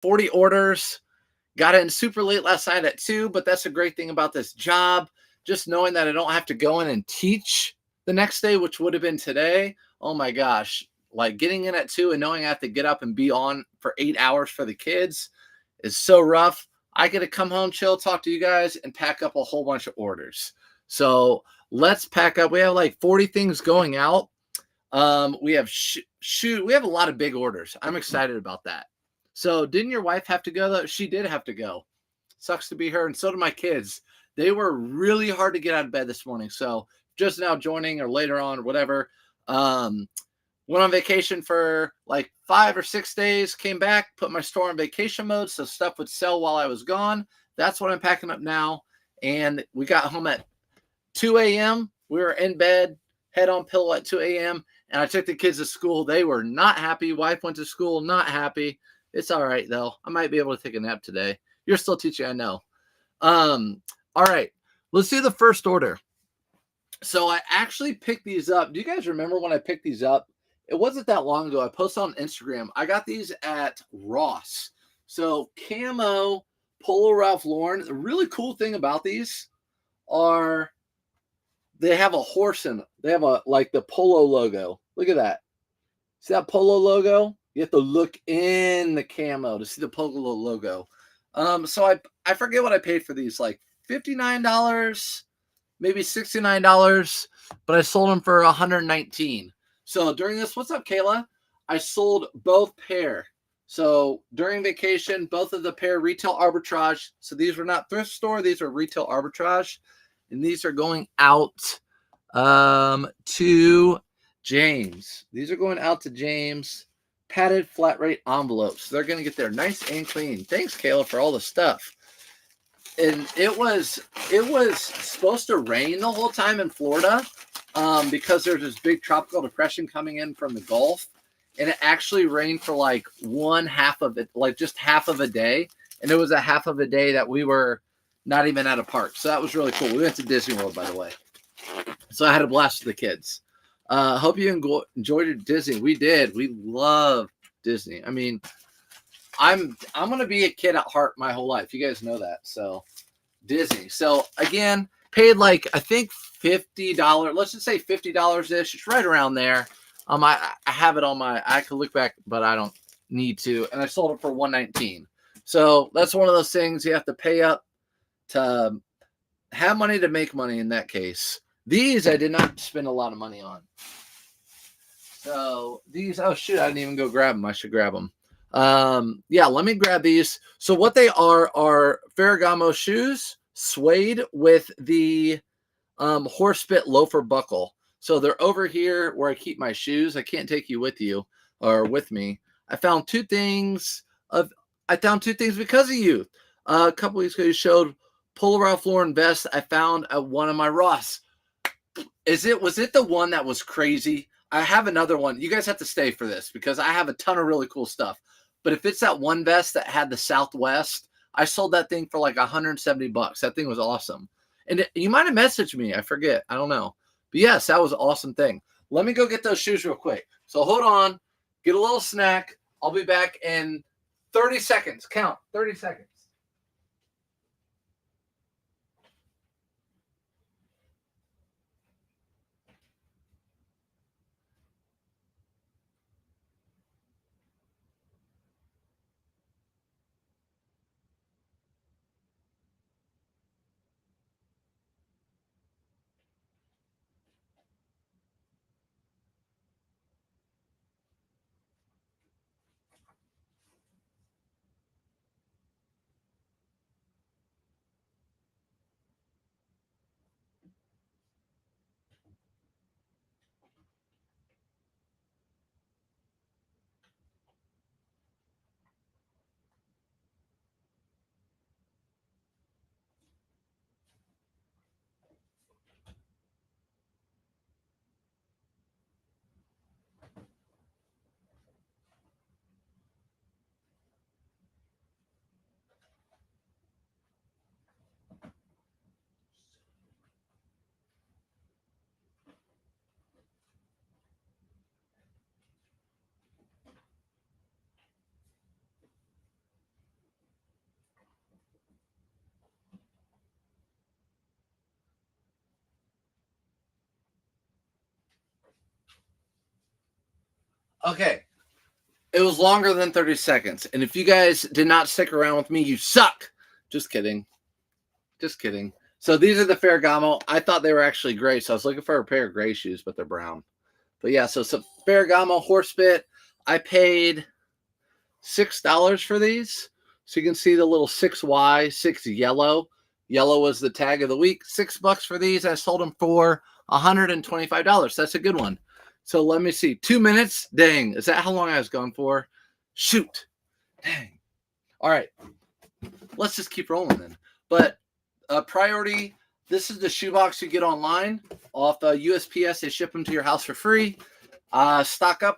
40 orders. Got in super late last night at 2, but that's a great thing about this job. Just knowing that I don't have to go in and teach the next day, which would have been today. Oh my gosh. Like getting in at 2 and knowing I have to get up and be on for 8 hours for the kids is so rough. I get to come home, chill, talk to you guys, and pack up a whole bunch of orders. So let's pack up. We have like 40 things going out. We have we have a lot of big orders. I'm excited about that. So didn't your wife have to go though? She did have to go. Sucks to be her. And so did my kids. They were really hard to get out of bed this morning. So just now joining or later on or whatever. Went on vacation for like 5 or 6 days, came back, put my store on vacation mode so stuff would sell while I was gone. That's what I'm packing up now. And we got home at 2 a.m. We were in bed, head on pillow at 2 a.m. And I took the kids to school. They were not happy. Wife went to school, not happy. It's all right, though. I might be able to take a nap today. You're still teaching, I know. All right. Let's do the first order. So I actually picked these up. Do you guys remember when I picked these up? It wasn't that long ago. I posted on Instagram. I got these at Ross. So camo Polo Ralph Lauren. The really cool thing about these are they have a horse in them. They have a like the Polo logo. Look at that. See that Polo logo? You have to look in the camo to see the Polo logo. So I forget what I paid for these, like $59, maybe $69, but I sold them for $119. So during this, what's up, Kayla? I sold both pair. So during vacation, both of the pair retail arbitrage. So these were not thrift store, these are retail arbitrage. And these are going out to James. These are going out to James. Padded flat rate envelopes. They're going to get there nice and clean. Thanks, Kayla, for all the stuff. And it was supposed to rain the whole time in Florida because there's this big tropical depression coming in from the Gulf. And it actually rained for like one half of it, like just half of a day. And it was a half of a day that we were not even at a park. So that was really cool. We went to Disney World, by the way. So I had a blast with the kids. Hope you enjoyed your Disney. We did. We love Disney. I mean, I'm gonna be a kid at heart my whole life. You guys know that. So Disney. So again, paid like I think $50. Let's just say $50 ish. It's right around there. I have it on my. I could look back, but I don't need to. And I sold it for $119. So that's one of those things you have to pay up to have money to make money. In that case, these I did not spend a lot of money on. So these, oh shoot, I didn't even go grab them. I should grab them. Yeah, let me grab these. So what they are Ferragamo shoes, suede with the horse bit loafer buckle. So they're over here where I keep my shoes. I can't take you with me. I found two things because of you. A couple weeks ago, you showed Polo Ralph Lauren vest I found at one of my Ross. Was it the one that was crazy? I have another one. You guys have to stay for this because I have a ton of really cool stuff. But if it's that one vest that had the Southwest, I sold that thing for like $170. That thing was awesome. And you might have messaged me. I forget. I don't know. But yes, that was an awesome thing. Let me go get those shoes real quick. So hold on. Get a little snack. I'll be back in 30 seconds. Count. 30 seconds. Okay. It was longer than 30 seconds. And if you guys did not stick around with me, you suck. Just kidding. Just kidding. So these are the Ferragamo. I thought they were actually gray. So I was looking for a pair of gray shoes, but they're brown. But yeah, so Ferragamo horse bit. I paid $6 for these. So you can see the little 6Y, 6 yellow. Yellow was the tag of the week. $6 for these. I sold them for $125. That's a good one. So let me see. 2 minutes? Dang. Is that how long I was going for? Shoot. Dang. All right. Let's just keep rolling then. But priority, this is the shoebox you get online. Off USPS, they ship them to your house for free. Stock up.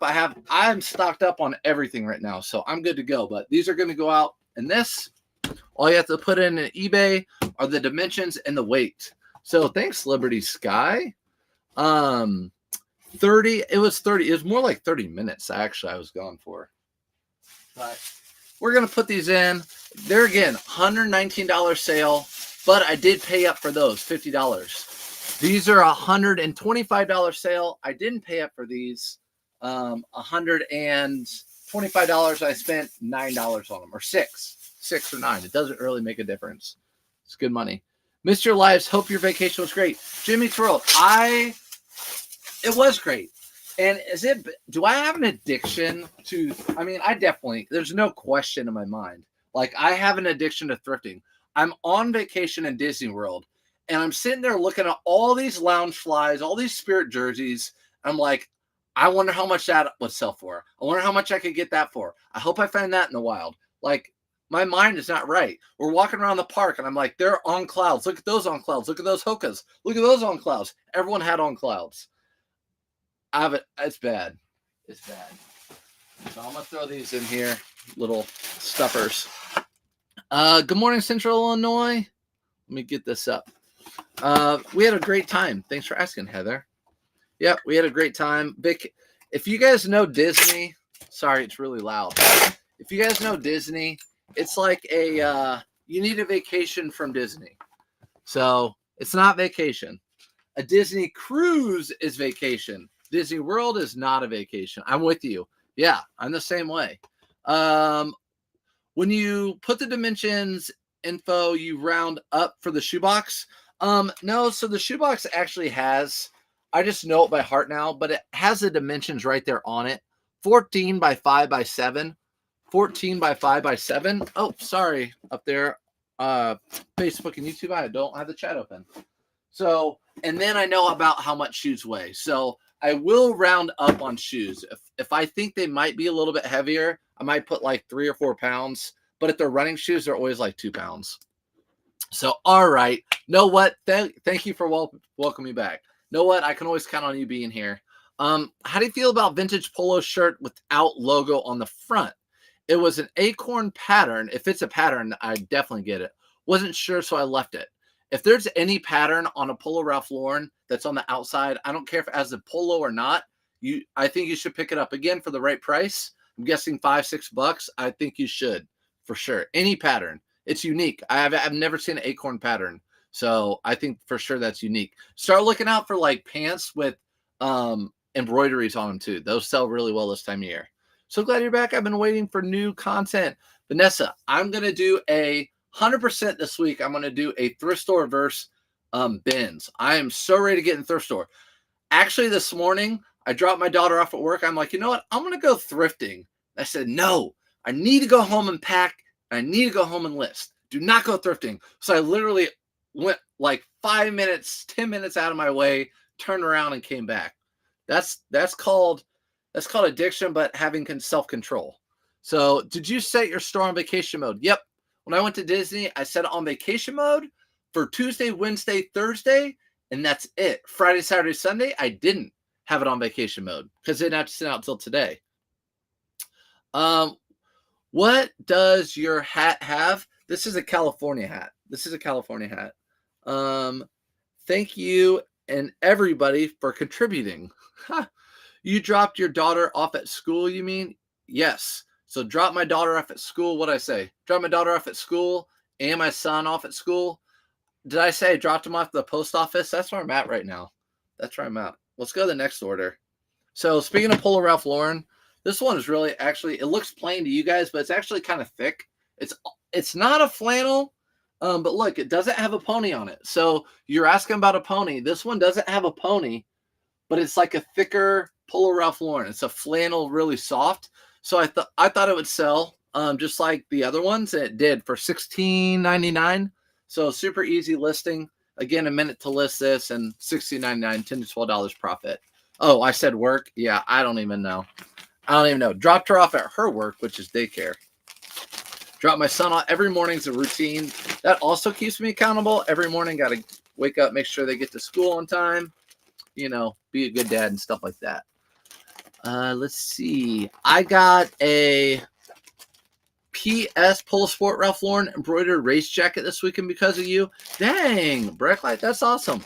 I'm stocked up on everything right now, so I'm good to go. But these are going to go out in this. All you have to put in eBay are the dimensions and the weight. So thanks, Liberty Sky. 30. It was more like 30 minutes actually I was going for. But we're gonna put these in. They're again $119 sale, but I did pay up for those $50. These are $125 sale. I didn't pay up for these. $125. I spent $9 on them, or six or nine. It doesn't really make a difference. It's good money. Missed your lives. Hope your vacation was great. Jimmy's World. It was great. And do I have an addiction to, I definitely, there's no question in my mind. Like, I have an addiction to thrifting. I'm on vacation in Disney World, and I'm sitting there looking at all these lounge flies, all these Spirit jerseys. I'm like, I wonder how much that would sell for. I wonder how much I could get that for. I hope I find that in the wild. Like, my mind is not right. We're walking around the park, and I'm like, they're on clouds. Look at those on clouds. Look at those Hokas. Look at those on clouds. Everyone had on clouds. It's bad. It's bad. So I'm going to throw these in here, little stuffers. Good morning, Central Illinois. Let me get this up. We had a great time. Thanks for asking, Heather. Yep, we had a great time. If you guys know Disney, sorry, it's really loud. If you guys know Disney, it's like you need a vacation from Disney. So it's not vacation. A Disney cruise is vacation. Disney World is not a vacation. I'm with you. Yeah, I'm the same way. When you put the dimensions info, you round up for the shoebox. No, so the shoebox actually has, I just know it by heart now, but it has the dimensions right there on it. 14 by 5 by 7. 14 by 5 by 7. Oh, sorry, up there. Facebook and YouTube, I don't have the chat open. So, and then I know about how much shoes weigh. So I will round up on shoes. If I think they might be a little bit heavier, I might put like 3 or 4 pounds. But if they're running shoes, they're always like 2 pounds. So, all right. Know what? Thank you for welcoming me back. Know what? I can always count on you being here. How do you feel about vintage polo shirt without logo on the front? It was an acorn pattern. If it's a pattern, I definitely get it. Wasn't sure, so I left it. If there's any pattern on a Polo Ralph Lauren that's on the outside, I don't care if it has a polo or not. I think you should pick it up again for the right price. I'm guessing $5-6. I think you should for sure. Any pattern, it's unique. I've never seen an acorn pattern, so I think for sure that's unique. Start looking out for like pants with embroideries on them too. Those sell really well this time of year. So glad you're back. I've been waiting for new content. Vanessa, I'm gonna do 100% this week. I'm going to do a thrift store verse bins. I am so ready to get in thrift store. Actually, this morning, I dropped my daughter off at work. I'm like, you know what? I'm going to go thrifting. I said, no, I need to go home and pack. I need to go home and list. Do not go thrifting. So I literally went like 5 minutes, 10 minutes out of my way, turned around and came back. That's called addiction, but having self-control. So did you set your store on vacation mode? Yep. When I went to Disney, I set it on vacation mode for Tuesday, Wednesday, Thursday, and that's it. Friday, Saturday, Sunday, I didn't have it on vacation mode because it didn't have to sit out until today. What does your hat have? This is a California hat. Thank you and everybody for contributing. You dropped your daughter off at school, you mean? Yes. So drop my daughter off at school. What'd I say? Drop my daughter off at school and my son off at school. Did I say I dropped him off at the post office? That's where I'm at right now. That's where I'm at. Let's go to the next order. So speaking of Polo Ralph Lauren, This one is really actually, it looks plain to you guys, but it's actually kind of thick. It's not a flannel, but look, it doesn't have a pony on it. So you're asking about a pony. This one doesn't have a pony, but it's like a thicker Polo Ralph Lauren. It's a flannel, really soft. So I thought it would sell just like the other ones. And it did for $16.99. So super easy listing. Again, a minute to list this and $16.99, $10 to $12 profit. Oh, I said work. Yeah, I don't even know. Dropped her off at her work, which is daycare. Drop my son off every morning's a routine. That also keeps me accountable. Every morning, got to wake up, make sure they get to school on time. You know, be a good dad and stuff like that. Let's see. I got a PS Polo Sport Ralph Lauren embroidered race jacket this weekend because of you. Dang, Brecklight, that's awesome.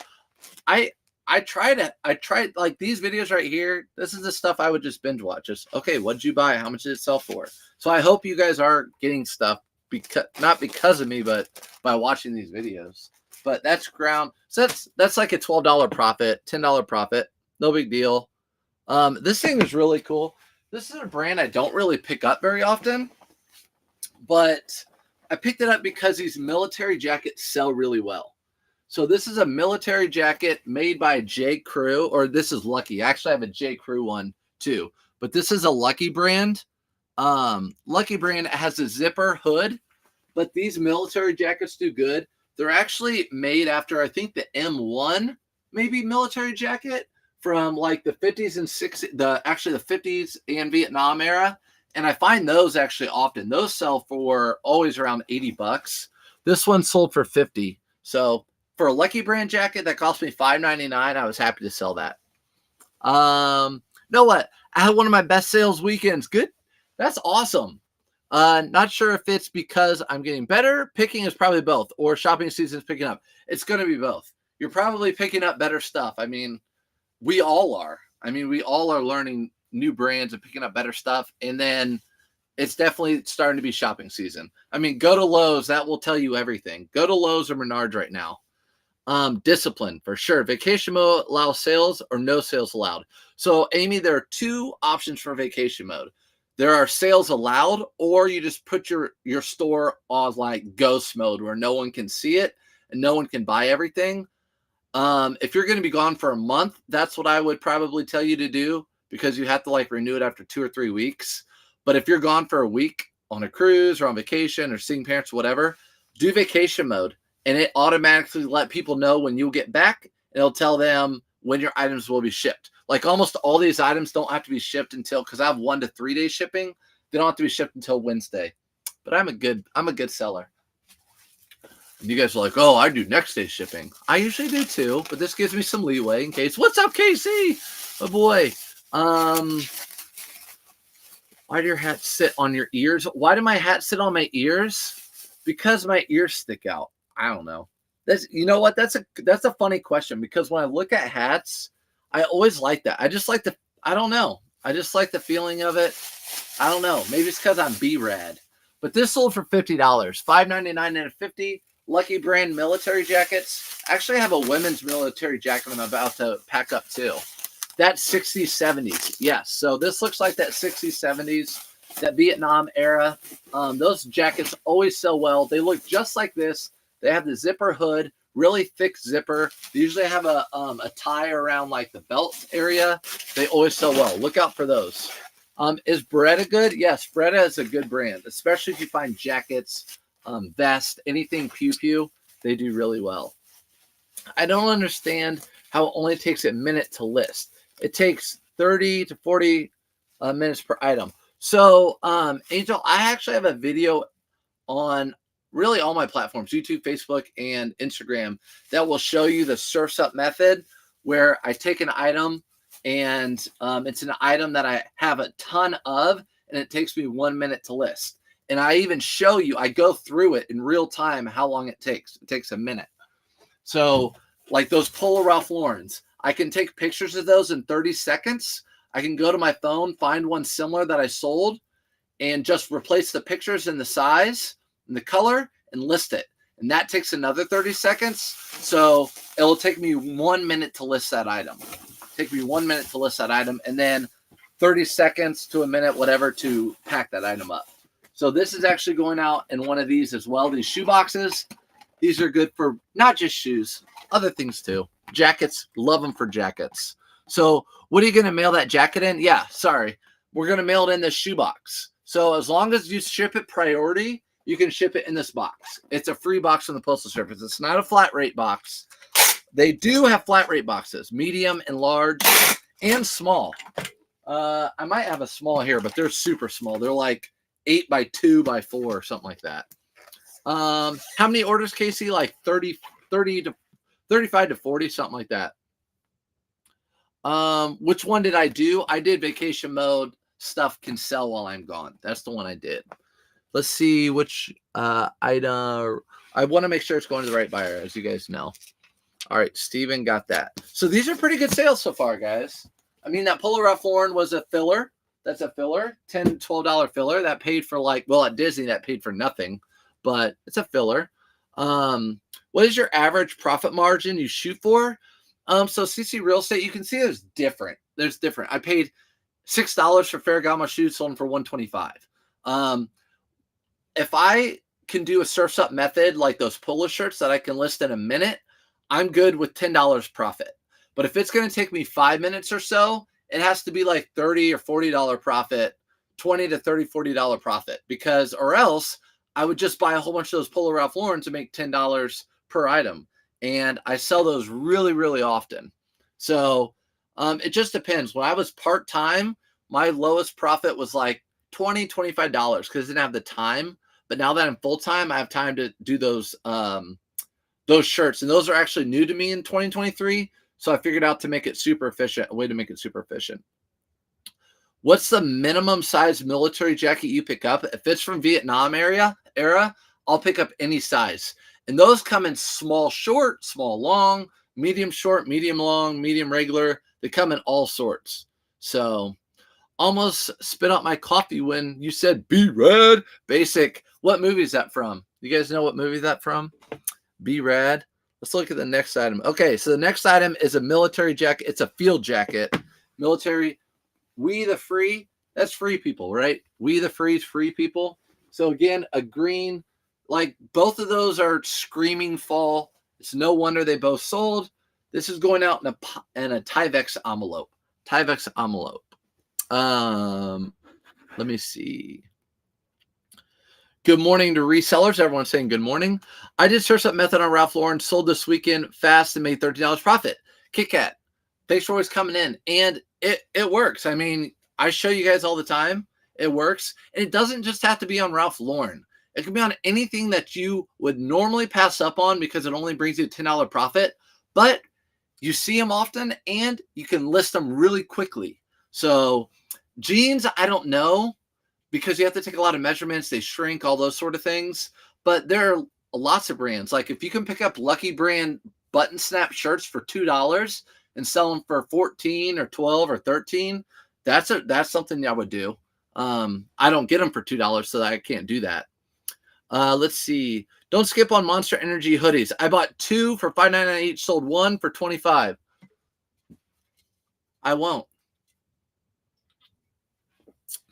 I tried it. I tried like these videos right here. This is the stuff I would just binge watch. Just, okay, what did you buy? How much did it sell for? So I hope you guys are getting stuff not because of me, but by watching these videos. But that's ground. So that's like a $12 profit, $10 profit. No big deal. This thing is really cool. This is a brand I don't really pick up very often, but I picked it up because these military jackets sell really well. So this is a military jacket made by J. Crew, or this is Lucky. Actually, I have a J. Crew one too, but this is a Lucky brand. Lucky brand has a zipper hood, but these military jackets do good. They're actually made after, I think, the M1 maybe military jacket from like the 50s and 60s, actually the 50s and Vietnam era. And I find those actually often. Those sell for always around $80. This one sold for $50. So for a Lucky brand jacket that cost me $5.99, I was happy to sell that. Know what? I had one of my best sales weekends. Good. That's awesome. Not sure if it's because I'm getting better. Picking is probably both, or shopping season is picking up. It's going to be both. You're probably picking up better stuff. I mean, we all are. We all are learning new brands and picking up better stuff. And then it's definitely starting to be shopping season. Go to Lowe's. That will tell you everything. Go to Lowe's or Menards right now. Discipline for sure. Vacation mode allows sales or no sales allowed. So Amy, there are two options for vacation mode. There are sales allowed, or you just put your store on like ghost mode where no one can see it and no one can buy everything. If you're going to be gone for a month, that's what I would probably tell you to do, because you have to like renew it after 2 or 3 weeks. But if you're gone for a week on a cruise or on vacation or seeing parents, whatever, do vacation mode. And it automatically let people know when you'll get back. And it'll tell them when your items will be shipped. Like almost all these items don't have to be shipped until, because I have 1 to 3 day shipping. They don't have to be shipped until Wednesday. But I'm a good seller. And you guys are like, oh, I do next day shipping. I usually do too, but this gives me some leeway in case. What's up, Casey? Oh boy. Why do your hats sit on your ears? Why do my hats sit on my ears? Because my ears stick out. I don't know. You know what? That's a funny question, because when I look at hats, I always like that. I just like I don't know. I just like the feeling of it. I don't know. Maybe it's because I'm B-Rad. But this sold for $50. $5.99 and $50. Lucky brand military jackets. Actually, I have a women's military jacket I'm about to pack up too. That's 60s, 70s. Yes. So this looks like that 60s, 70s, that Vietnam era. Those jackets always sell well. They look just like this. They have the zipper hood, really thick zipper. They usually have a tie around like the belt area. They always sell well. Look out for those. Is Beretta good? Yes, Beretta is a good brand, especially if you find jackets, vest, anything pew-pew. They do really well. I don't understand how it only takes a minute to list. It takes 30 to 40 minutes per item. So, Angel, I actually have a video on really all my platforms, YouTube, Facebook, and Instagram, that will show you the Surf's Up method, where I take an item and it's an item that I have a ton of, and it takes me 1 minute to list. And I even show you, I go through it in real time, how long it takes. It takes a minute. So like those Polo Ralph Laurens, I can take pictures of those in 30 seconds. I can go to my phone, find one similar that I sold, and just replace the pictures and the size and the color and list it. And that takes another 30 seconds. So it'll take me 1 minute to list that item. Take me 1 minute to list that item. And then 30 seconds to a minute, whatever, to pack that item up. So this is actually going out in one of these as well. These shoe boxes, these are good for not just shoes, other things too. Jackets, love them for jackets. So what are you going to mail that jacket in? Yeah, sorry. We're going to mail it in this shoe box. So as long as you ship it priority, you can ship it in this box. It's a free box from the Postal Service. It's not a flat rate box. They do have flat rate boxes, medium and large and small. I might have a small here, but they're super small. They're like 8 by 2 by 4 or something like that. How many orders, Casey? Like 30 to 35 to 40, something like that. Which one did I do? I did vacation mode. Stuff can sell while I'm gone. That's the one I did. Let's see which item. I want to make sure it's going to the right buyer, as you guys know. All right, Steven got that. So these are pretty good sales so far, guys. I mean, that Polo Ralph Lauren was a filler. That's a filler, $10, $12 filler. That paid for like, well, at Disney, that paid for nothing, but it's a filler. What is your average profit margin you shoot for? So CC Real Estate, you can see there's different. There's different. I paid $6 for Ferragamo shoes, sold them for $125. If I can do a Surf's Up method, like those polo shirts that I can list in a minute, I'm good with $10 profit. But if it's going to take me 5 minutes or so, it has to be like $30 or $40 profit, $20 to $30, $40 profit, because or else I would just buy a whole bunch of those Polo Ralph Lauren to make $10 per item. And I sell those really, really often. So it just depends. When I was part-time, my lowest profit was like $20, $25 because I didn't have the time. But now that I'm full-time, I have time to do those shirts. And those are actually new to me in 2023. So I figured out to make it super efficient, a way to make it super efficient. What's the minimum size military jacket you pick up? If it's from Vietnam era, I'll pick up any size. And those come in small short, small long, medium short, medium long, medium regular. They come in all sorts. So almost spit out my coffee when you said be rad basic. What movie is that from? You guys know what movie that's from? Be rad. Let's look at the next item. Okay, so the next item is a military jacket. It's a field jacket. Military. We the Free. That's free people, right? We the Free is free people. So again, a green. Like both of those are screaming fall. It's no wonder they both sold. This is going out in a Tyvek envelope. Tyvek envelope. Let me see. Good morning to resellers. Everyone's saying good morning. I did Surf's Up method on Ralph Lauren, sold this weekend fast and made $30 profit. Kit Kat, thanks for always coming in. And it works. I mean, I show you guys all the time. It works. And it doesn't just have to be on Ralph Lauren. It can be on anything that you would normally pass up on because it only brings you a $10 profit. But you see them often and you can list them really quickly. So jeans, I don't know, because you have to take a lot of measurements. They shrink, all those sort of things. But there are lots of brands. Like if you can pick up Lucky Brand button snap shirts for $2 and sell them for 14 or 12 or 13, that's something I would do. I don't get them for $2, so I can't do that. Let's see. Don't skip on Monster Energy hoodies. I bought 2 for $5.99 each, sold 1 for $25. I won't.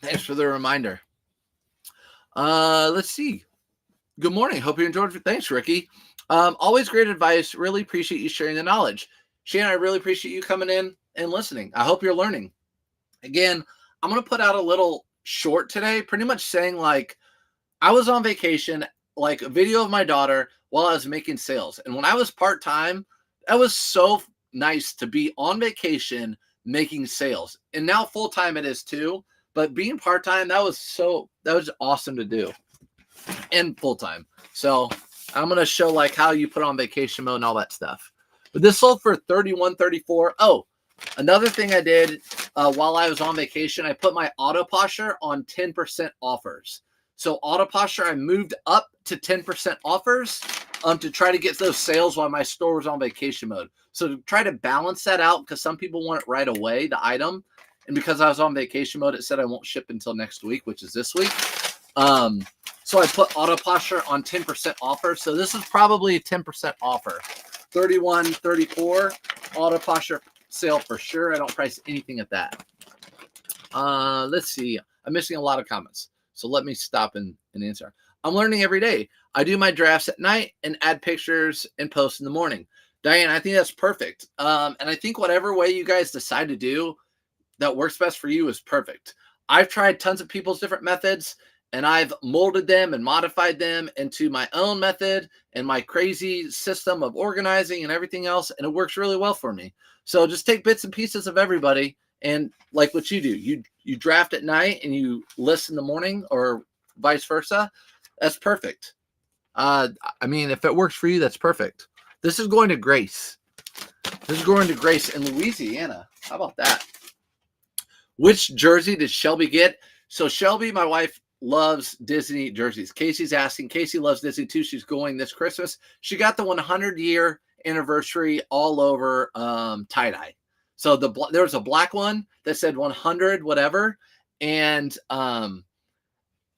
Thanks for the reminder. Let's see. Good morning. Hope you enjoyed it. Thanks, Ricky. Always great advice. Really appreciate you sharing the knowledge. Shannon, I really appreciate you coming in and listening. I hope you're learning. Again, I'm going to put out a little short today, pretty much saying like I was on vacation, like a video of my daughter while I was making sales. And when I was part-time, that was so nice to be on vacation making sales. And now full-time it is too. But being part-time, that was awesome to do. And full-time. So I'm going to show like how you put on vacation mode and all that stuff. But this sold for $31.34. Oh, another thing I did while I was on vacation, I put my auto posture on 10% offers. So auto posture, I moved up to 10% offers to try to get those sales while my store was on vacation mode. So to try to balance that out, because some people want it right away, the item. And because I was on vacation mode, it said I won't ship until next week, which is this week. So I put auto posture on 10% offer. So this is probably a 10% offer. $31.34 auto posture sale for sure. I don't price anything at that. Let's see. I'm missing a lot of comments. So let me stop and answer. I'm learning every day. I do my drafts at night and add pictures and post in the morning. Diane, I think that's perfect. And I think whatever way you guys decide to do that works best for you is perfect. I've tried tons of people's different methods and I've molded them and modified them into my own method and my crazy system of organizing and everything else. And it works really well for me. So just take bits and pieces of everybody. And like what you do, you draft at night and you list in the morning or vice versa. That's perfect. I mean, if it works for you, that's perfect. This is going to Grace. This is going to Grace in Louisiana. How about that? Which jersey did Shelby get? So Shelby, my wife, loves Disney jerseys. Casey's asking. Casey loves Disney too. She's going this Christmas. She got the 100-year anniversary all over tie-dye. So there was a black one that said 100 whatever and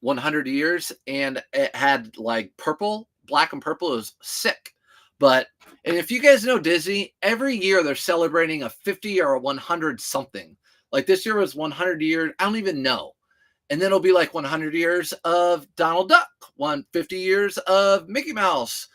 100 years, and it had like purple, black and purple. It was sick. And if you guys know Disney, every year they're celebrating a 50 or a 100 something. Like this year was 100 years. I don't even know. And then it'll be like 100 years of Donald Duck, 150 years of Mickey Mouse,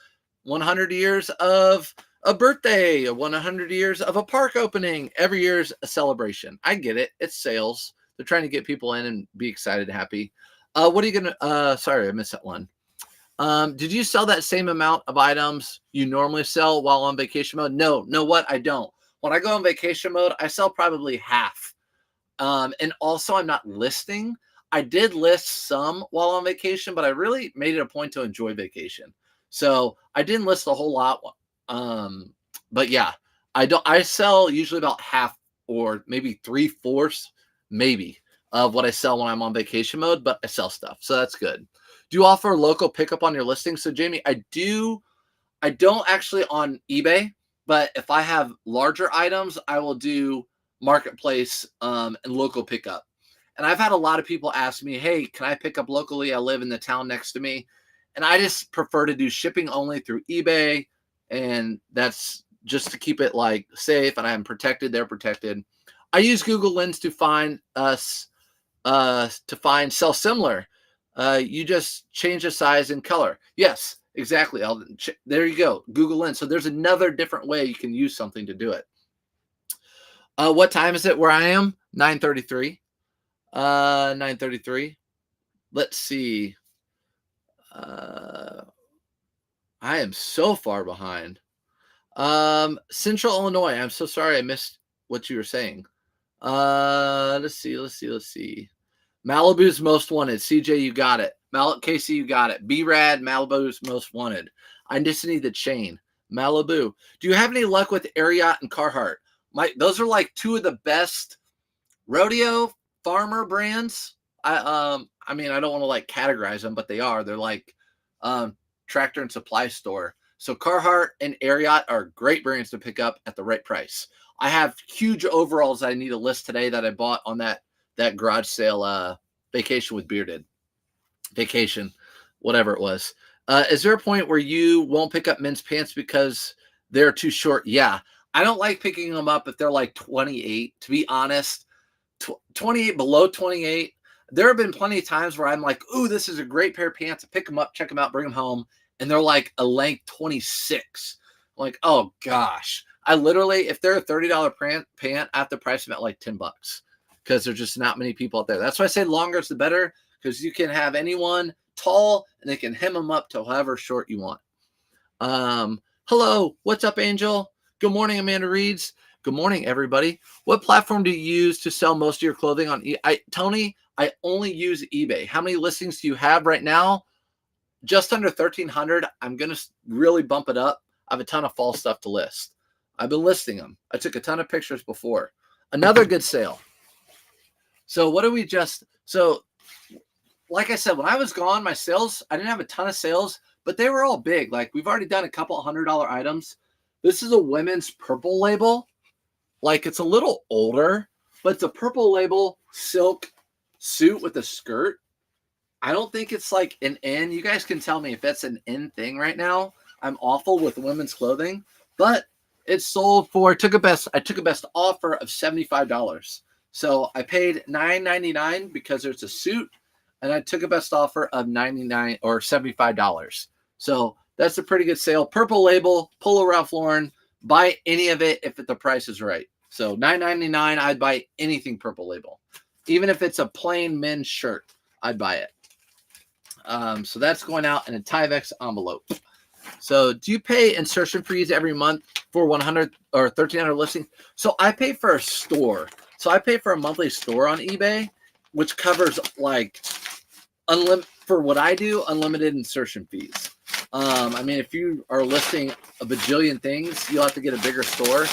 100 years of a birthday, 100 years of a park opening. Every year is a celebration. I get it. It's sales. They're trying to get people in and be excited and happy. What are you going to, sorry, I missed that one. Did you sell that same amount of items you normally sell while on vacation mode? No, what? I don't. When I go on vacation mode, I sell probably half. And also I'm not listing. I did list some while on vacation, but I really made it a point to enjoy vacation. So I didn't list a whole lot. But yeah, I sell usually about half or maybe 3/4 maybe of what I sell when I'm on vacation mode, but I sell stuff. So that's good. Do you offer local pickup on your listing? So Jamie, I do. I don't actually on eBay, but if I have larger items, I will do marketplace and local pickup. And I've had a lot of people ask me, hey, can I pick up locally? I live in the town next to me. And I just prefer to do shipping only through eBay. And that's just to keep it like safe and I'm protected. They're protected. I use Google Lens to find sell similar. You just change the size and color. Yes, exactly. There you go. Google Lens. So there's another different way you can use something to do it. What time is it where I am? 9:33. 9:33. Let's see. I am so far behind. Central Illinois. I'm so sorry I missed what you were saying. Let's see. Malibu's most wanted. CJ, you got it. Casey, you got it. B-Rad, Malibu's most wanted. I just need the chain. Malibu. Do you have any luck with Ariat and Carhartt? Those are like two of the best rodeo farmer brands. I mean, I don't want to like categorize them, but they are. They're like tractor and supply store. So Carhartt and Ariat are great brands to pick up at the right price. I have huge overalls I need to list today that I bought on that garage sale vacation with Bearded. Vacation, whatever it was. Is there a point where you won't pick up men's pants because they're too short? Yeah. I don't like picking them up if they're like 28, to be honest. 28, below 28. There have been plenty of times where I'm like, ooh, this is a great pair of pants. I pick them up, check them out, bring them home, and they're like a length 26. I'm like, oh gosh. I literally, if they're a $30 pant, I have to price them at like $10 because there's just not many people out there. That's why I say longer is the better, because you can have anyone tall and they can hem them up to however short you want. Hello, what's up, Angel? Good morning, Amanda Reeds. Good morning, everybody. What platform do you use to sell most of your clothing on? Tony, I only use eBay. How many listings do you have right now? Just under 1,300. I'm going to really bump it up. I have a ton of fall stuff to list. I've been listing them. I took a ton of pictures before. Another good sale. So like I said, when I was gone, my sales, I didn't have a ton of sales, but they were all big. Like we've already done a couple $100 items. This is a women's purple label. Like it's a little older, but it's a purple label silk suit with a skirt. I don't think it's like an in. You guys can tell me if that's an in thing right now. I'm awful with women's clothing, but it's sold for, I took a best offer of $75. So I paid $9.99 because there's a suit, and I took a best offer of $99 or $75. So that's a pretty good sale. Purple Label, Polo Ralph Lauren. Buy any of it if the price is right. So $9.99, I'd buy anything Purple Label. Even if it's a plain men's shirt, I'd buy it. So that's going out in a Tyvek envelope. So do you pay insertion fees every month for 100 or 1,300 listings? So I pay for a store. So I pay for a monthly store on eBay, which covers like for what I do, unlimited insertion fees. I mean, if you are listing a bajillion things, you'll have to get a bigger store.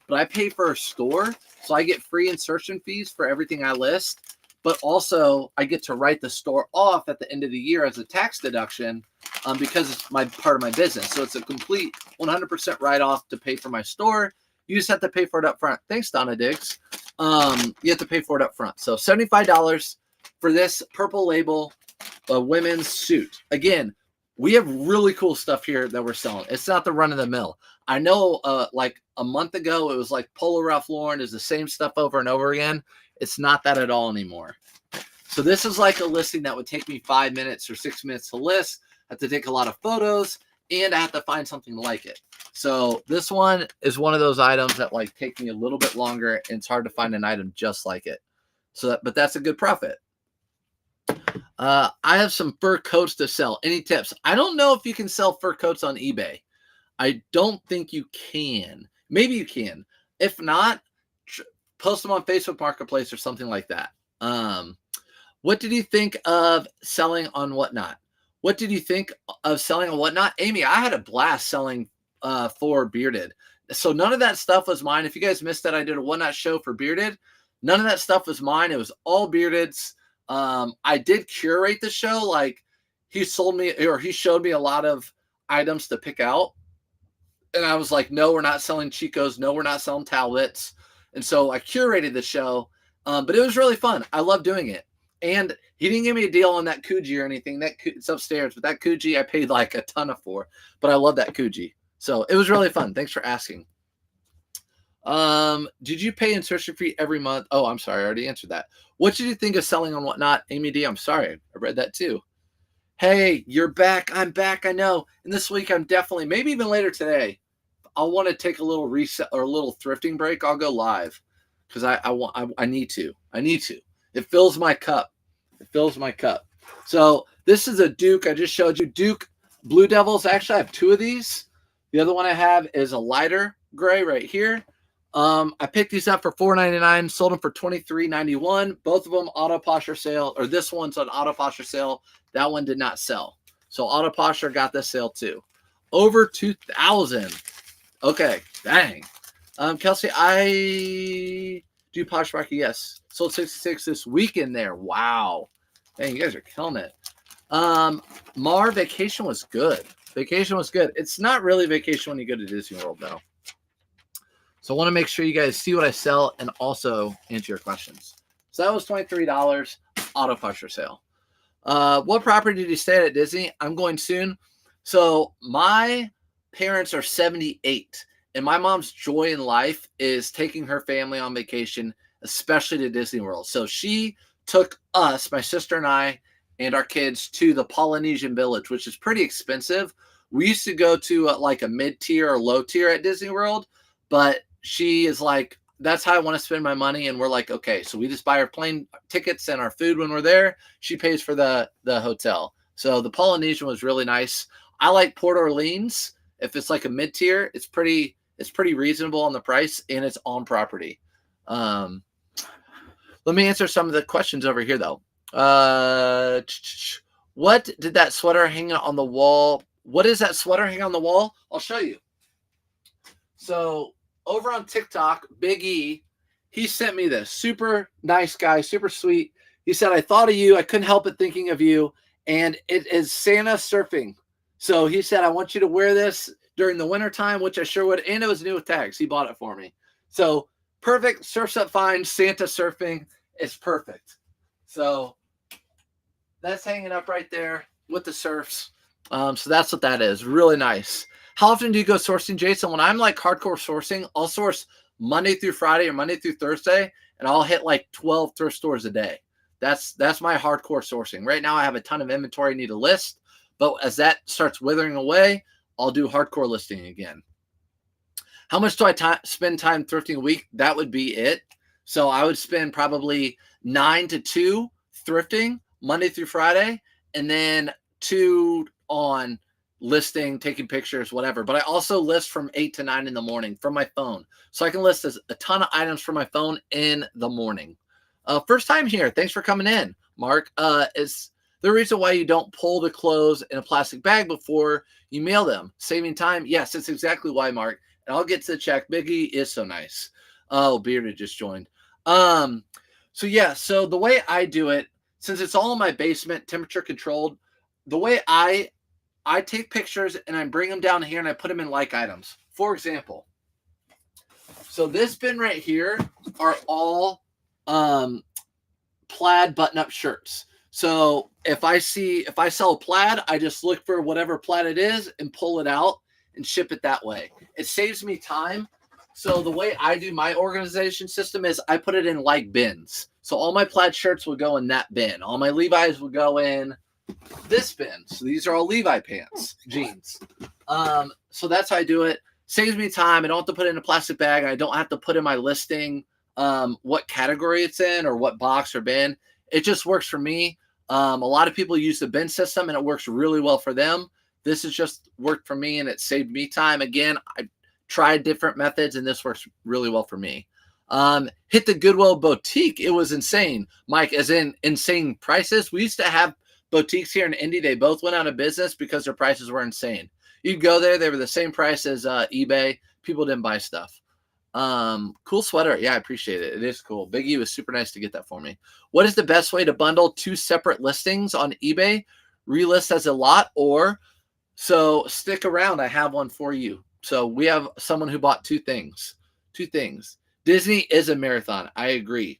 But I pay for a store, so I get free insertion fees for everything I list. But also, I get to write the store off at the end of the year as a tax deduction because it's part of my business. So it's a complete 100% write-off to pay for my store. You just have to pay for it up front. Thanks, Donna Diggs. You have to pay for it up front. So $75 for this Purple Label women's suit. Again, we have really cool stuff here that we're selling. It's not the run-of-the-mill. I know like a month ago, it was like Polo Ralph Lauren is the same stuff over and over again. It's not that at all anymore. So this is like a listing that would take me 5 minutes or 6 minutes to list. I have to take a lot of photos, and I have to find something like it. So this one is one of those items that like take me a little bit longer, and it's hard to find an item just like it. But that's a good profit. I have some fur coats to sell. Any tips? I don't know if you can sell fur coats on eBay. I don't think you can. Maybe you can. If not, post them on Facebook Marketplace or something like that. What did you think of selling on Whatnot? What did you think of selling on Whatnot? Amy, I had a blast selling for Bearded. So none of that stuff was mine. If you guys missed that, I did a Whatnot show for Bearded. None of that stuff was mine. It was all Bearded's. I did curate the show. Like he showed me a lot of items to pick out. And I was like, no, we're not selling Chicos. No, we're not selling Talbots. And so I curated the show, but it was really fun. I love doing it. And he didn't give me a deal on that Kuji or anything. It's upstairs, but that Kuji I paid like a ton for. But I love that Kuji. So it was really fun. Thanks for asking. Did you pay insertion fee every month? Oh, I'm sorry. I already answered that. What did you think of selling on Whatnot? Amy D, I'm sorry. I read that too. Hey, you're back. I'm back. I know. And this week I'm definitely, maybe even later today, I'll want to take a little reset or a little thrifting break. I'll go live because I need to. It fills my cup. So this is a Duke. I just showed you Duke Blue Devils. Actually, I have two of these. The other one I have is a lighter gray right here. I picked these up for $4.99, sold them for $23.91. Both of them auto posture sale, or this one's an auto posture sale. That one did not sell. So auto posture got this sale too. Over 2,000. Okay, dang. Kelsey, I do Poshmark. Yes, sold 66 this weekend there. Wow, dang, you guys are killing it. Mar, vacation was good. It's not really vacation when you go to Disney World though. So I want to make sure you guys see what I sell and also answer your questions. So that was $23 auto posture sale. What property did you stay at Disney? I'm going soon. So my parents are 78, and my mom's joy in life is taking her family on vacation, especially to Disney World. So she took us, my sister and I, and our kids to the Polynesian Village, which is pretty expensive. We used to go to like a mid-tier or low tier at Disney World, but she is like, that's how I want to spend my money. And we're like, okay, so we just buy our plane tickets and our food when we're there. She pays for the hotel. So the Polynesian was really nice. I like Port Orleans. If it's like a mid-tier, it's pretty reasonable on the price, and it's on property. Let me answer some of the questions over here though. What did that sweater hang on the wall? What is that sweater hanging on the wall? I'll show you. So over on TikTok, Big E, he sent me this. Super nice guy, super sweet. He said, I thought of you. I couldn't help but thinking of you. And it is Santa surfing. So he said, I want you to wear this during the wintertime, which I sure would. And it was new with tags. He bought it for me. So perfect. Surfs up fine. Santa surfing is perfect. So that's hanging up right there with the surfs. So that's what that is. Really nice. How often do you go sourcing, Jason? When I'm like hardcore sourcing, I'll source Monday through Friday or Monday through Thursday, and I'll hit like 12 thrift stores a day. That's my hardcore sourcing. Right now I have a ton of inventory I need to list, but as that starts withering away, I'll do hardcore listing again. How much do I spend time thrifting a week? That would be it. So I would spend probably 9 to 2 thrifting Monday through Friday, and then 2 on listing, taking pictures, whatever. But I also list from 8 to 9 in the morning from my phone. So I can list a ton of items from my phone in the morning. First time here. Thanks for coming in, Mark. Is the reason why you don't pull the clothes in a plastic bag before you mail them? Saving time? Yes, that's exactly why, Mark. And I'll get to the check. Biggie is so nice. Oh, Bearded just joined. So yeah, so the way I do it, since it's all in my basement, temperature controlled, the way I take pictures and I bring them down here and I put them in like items. For example, so this bin right here are all plaid button-up shirts. So if I sell a plaid, I just look for whatever plaid it is and pull it out and ship it that way. It saves me time. So the way I do my organization system is I put it in like bins. So all my plaid shirts will go in that bin. All my Levi's will go in this bin. So these are all Levi pants, jeans. So that's how I do it. Saves me time. I don't have to put it in a plastic bag. I don't have to put in my listing what category it's in or what box or bin. It just works for me. A lot of people use the bin system and it works really well for them. This has just worked for me and it saved me time. Again, I tried different methods and this works really well for me. Hit the Goodwill boutique. It was insane, Mike, as in insane prices. We used to have boutiques here in Indy. They both went out of business because their prices were insane. You'd go there. They were the same price as eBay. People didn't buy stuff. Cool sweater. Yeah, I appreciate it. It is cool. Biggie was super nice to get that for me. What is the best way to bundle 2 separate listings on eBay? Relist as a lot, or so stick around. I have one for you. So we have someone who bought 2 things. 2 things. Disney is a marathon. I agree.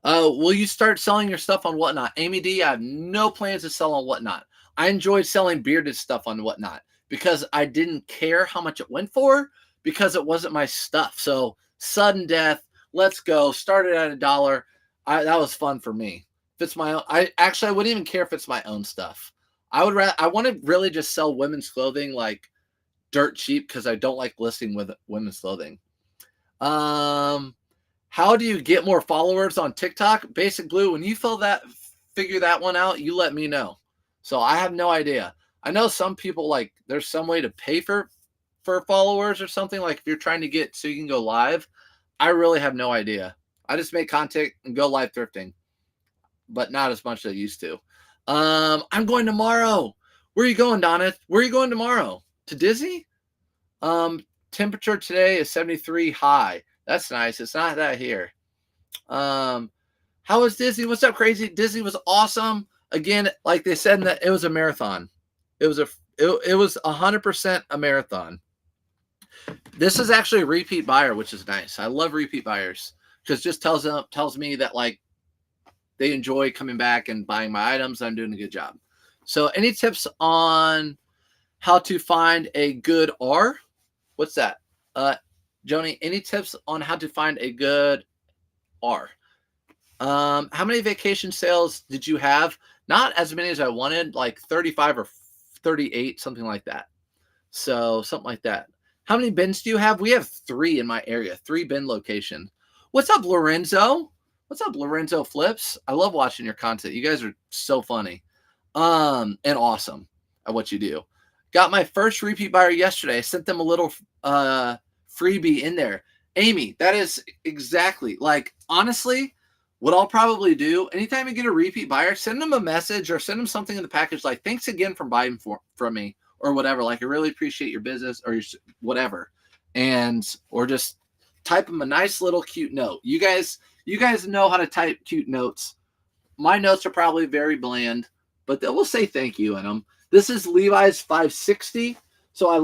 Will you start selling your stuff on Whatnot? Amy D, I have no plans to sell on Whatnot. I enjoyed selling bearded stuff on Whatnot because I didn't care how much it went for because it wasn't my stuff. So sudden death, let's go. Started at $1. That was fun for me. If it's my own, I wouldn't even care if it's my own stuff. I want to really just sell women's clothing like dirt cheap because I don't like listing with women's clothing. How do you get more followers on TikTok? Basic Blue, when you figure that one out, you let me know. So I have no idea. I know some people like there's some way to pay for followers or something, like if you're trying to get so you can go live. I really have no idea. I just make content and go live thrifting, but not as much as I used to. I'm going tomorrow. Where are you going, Donna? Where are you going tomorrow? To Disney? Temperature today is 73 high. That's nice. It's not that here. How was Disney? What's up, crazy? Disney was awesome. Again, like they said, that it was a marathon. It was 100% a marathon. This is actually a repeat buyer, which is nice. I love repeat buyers because it just tells me that like they enjoy coming back and buying my items. I'm doing a good job. So any tips on how to find a good R? What's that? Joni, any tips on how to find a good R? How many vacation sales did you have? Not as many as I wanted, like 35 or 38, something like that. So something like that. How many bins do you have? We have 3 in my area, 3 bin location. What's up, Lorenzo? What's up, Lorenzo Flips? I love watching your content. You guys are so funny and awesome at what you do. Got my first repeat buyer yesterday. I sent them a little freebie in there. Amy, that is exactly, like, honestly, what I'll probably do, anytime you get a repeat buyer, send them a message or send them something in the package like, thanks again for buying from me or whatever. Like, I really appreciate your business or your whatever. And, or just type them a nice little cute note. You guys know how to type cute notes. My notes are probably very bland, but they will say thank you in them. This is Levi's 560. So I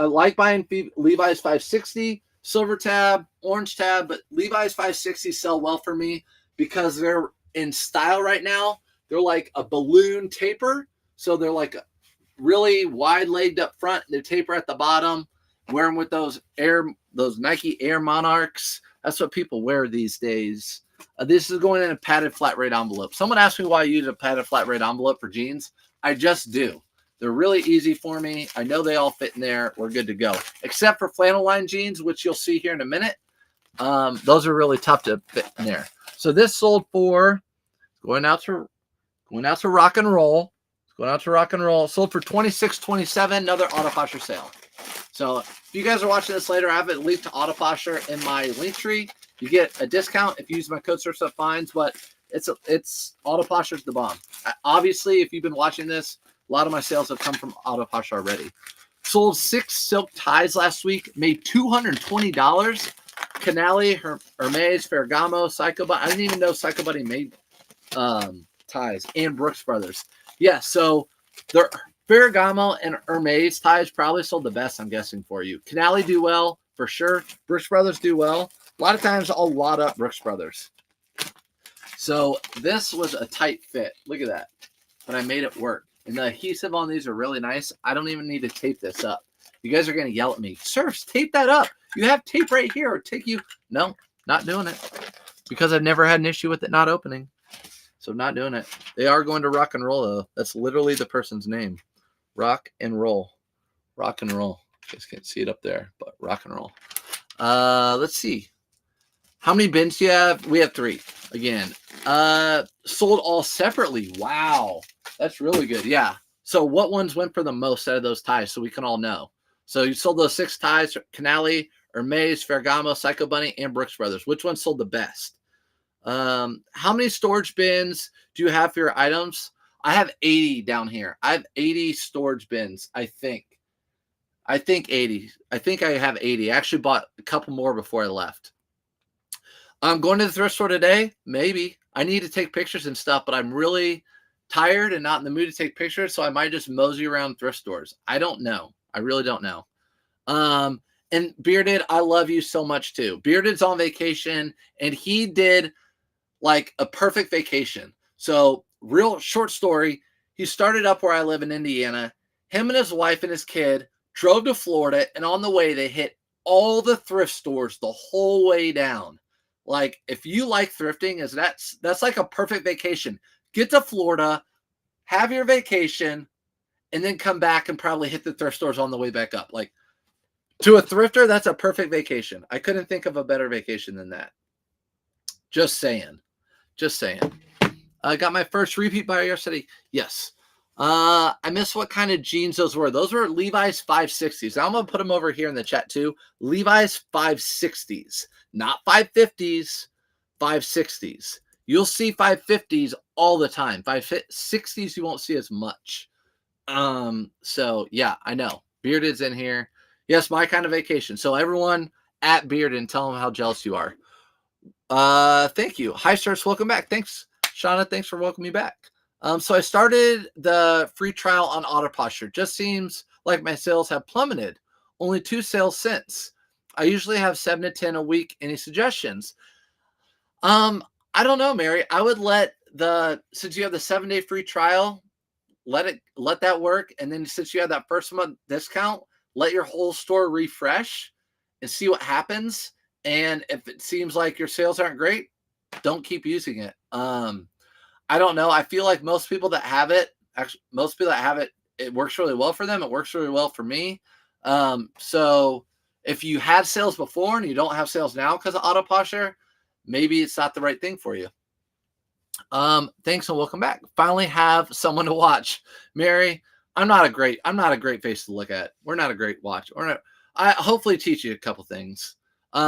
like buying Levi's 560, silver tab, orange tab, but Levi's 560 sell well for me because they're in style right now. They're like a balloon taper. So they're like really wide legged up front. They taper at the bottom. Wear them with those Air those Nike Air Monarchs. That's what people wear these days. This is going in a padded flat rate envelope. Someone asked me why I use a padded flat rate envelope for jeans. I just do. They're really easy for me. I know they all fit in there. We're good to go. Except for flannel line jeans, which you'll see here in a minute. Those are really tough to fit in there. So this sold for going out to rock and roll. Going out to rock and roll. Sold for $26.27. Another Auto Posture sale. So if you guys are watching this later, I have it linked to Auto Posture in my link tree. You get a discount if you use my code SurfStuffFinds, but it's Auto Posture's the bomb. Obviously, if you've been watching this, a lot of my sales have come from Auto Posture already. Sold 6 silk ties last week. Made $220. Canali, Hermes, Ferragamo, Psycho Bunny. I didn't even know Psycho Bunny made ties, and Brooks Brothers. Yeah, so the Ferragamo and Hermes ties probably sold the best, I'm guessing, for you. Canali do well, for sure. Brooks Brothers do well. A lot of times I'll lot up Brooks Brothers. So this was a tight fit. Look at that. But I made it work. And the adhesive on these are really nice. I don't even need to tape this up. You guys are going to yell at me. Surfs, tape that up. You have tape right here. It'll take you. No, not doing it. Because I've never had an issue with it not opening. So not doing it. They are going to rock and roll, though. That's literally the person's name. Rock and roll. Rock and roll. You guys can't see it up there, but rock and roll. Let's see. How many bins do you have? We have 3. Again. Sold all separately. Wow. That's really good. Yeah. So what ones went for the most out of those ties so we can all know? So you sold those 6 ties, Canali, Hermes, Ferragamo, Psycho Bunny, and Brooks Brothers. Which one sold the best? How many storage bins do you have for your items? I have 80 down here. I have 80 storage bins, I think. 80. I think I have 80. I actually bought a couple more before I left. I'm going to the thrift store today. Maybe. I need to take pictures and stuff, but I'm really tired and not in the mood to take pictures, so I might just mosey around thrift stores. I don't know. I really don't know. And Bearded, I love you so much too. Bearded's on vacation, and he did like a perfect vacation. So real short story. He started up where I live in Indiana. Him and his wife and his kid drove to Florida, and on the way they hit all the thrift stores the whole way down. Like, if you like thrifting, that's like a perfect vacation. Get to Florida, have your vacation, and then come back and probably hit the thrift stores on the way back up. Like, to a thrifter, that's a perfect vacation. I couldn't think of a better vacation than that. Just saying. Just saying. I got my first repeat buyer yesterday. Yes. I missed what kind of jeans those were. Those were Levi's 560s. Now I'm going to put them over here in the chat too. Levi's 560s, not 550s, 560s. You'll see 550s all the time. 560s you won't see as much. So yeah, I know. Bearded's in here. Yes, my kind of vacation. So everyone at Bearded and tell them how jealous you are. Thank you. Hi, sirs. Welcome back. Thanks, Shauna. Thanks for welcoming me back. So I started the free trial on Auto Posture. Just seems like my sales have plummeted. Only 2 sales since. I usually have 7 to 10 a week. Any suggestions? I don't know, Mary. I would since you have the 7-day free trial, let that work. And then since you have that first month discount, let your whole store refresh and see what happens. And if it seems like your sales aren't great, don't keep using it. I don't know. I feel like most people that have it, it works really well for them. It works really well for me. So if you had sales before and you don't have sales now because of Auto Posture, maybe it's not the right thing for you. Thanks and welcome back. Finally have someone to watch. Mary, I'm not a great face to look at. We're not a great watch. I hopefully teach you a couple things.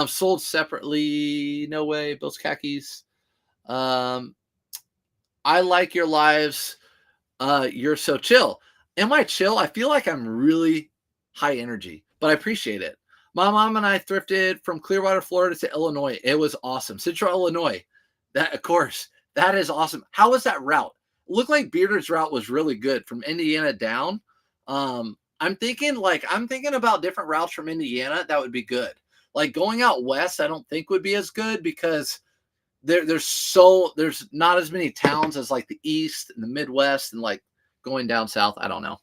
Sold separately. No way. Bill's khakis. I like your lives. You're so chill. Am I chill? I feel like I'm really high energy, but I appreciate it. My mom and I thrifted from Clearwater, Florida to Illinois. It was awesome. Central Illinois. That, of course, that is awesome. How was that route? It looked like Bearded's route was really good from Indiana down. I'm thinking about different routes from Indiana. That would be good. Like going out west, I don't think would be as good because there's not as many towns as like the East and the Midwest and like going down south. I don't know.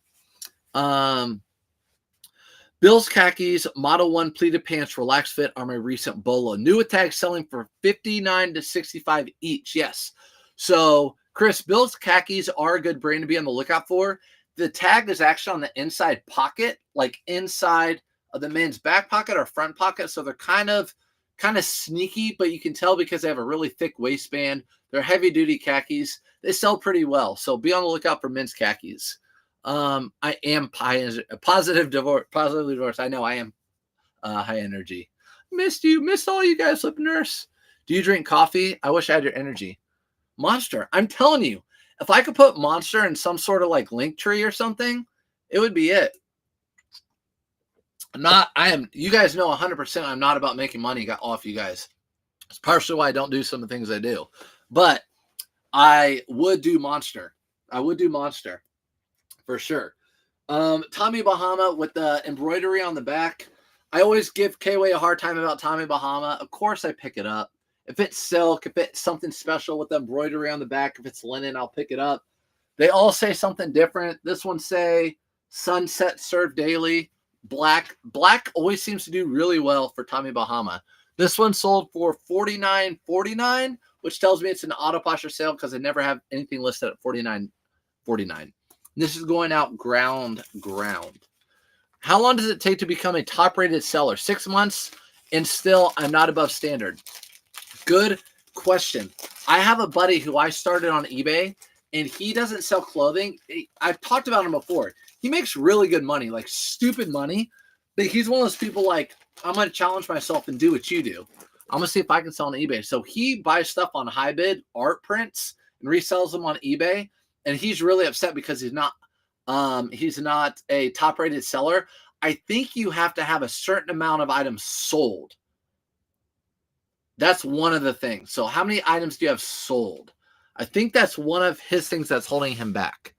Bill's khakis, Model 1 pleated pants, relaxed fit are my recent bolo. New with tags selling for $59 to $65 each. Yes. So, Chris, Bill's khakis are a good brand to be on the lookout for. The tag is actually on the inside pocket, like inside of the men's back pocket or front pocket. So they're kind of sneaky, but you can tell because they have a really thick waistband. They're heavy duty khakis. They sell pretty well. So be on the lookout for men's khakis. I am positively divorced. I know I am high energy. Missed you. Missed all you guys, Flip Nurse. Do you drink coffee? I wish I had your energy. Monster. I'm telling you, if I could put Monster in some sort of like link tree or something, it would be it. You guys know 100% I'm not about making money off you guys. It's partially why I don't do some of the things I do. But I would do Monster. For sure. Tommy Bahama with the embroidery on the back. I always give K-Way a hard time about Tommy Bahama. Of course I pick it up. If it's silk, if it's something special with the embroidery on the back, if it's linen, I'll pick it up. They all say something different. This one say sunset served daily. Black always seems to do really well for Tommy Bahama. This one sold for $49.49, which tells me it's an auto posture sale because I never have anything listed at $49.49. This is going out ground. How long does it take to become a top-rated seller? 6 months, and still I'm not above standard. Good question. I have a buddy who I started on eBay, and he doesn't sell clothing. I've talked about him before. He makes really good money, like stupid money. But he's one of those people like, I'm going to challenge myself and do what you do. I'm going to see if I can sell on eBay. So he buys stuff on HiBid, art prints, and resells them on eBay. And he's really upset because he's not a top-rated seller. I think you have to have a certain amount of items sold. That's one of the things. So how many items do you have sold? I think that's one of his things that's holding him back.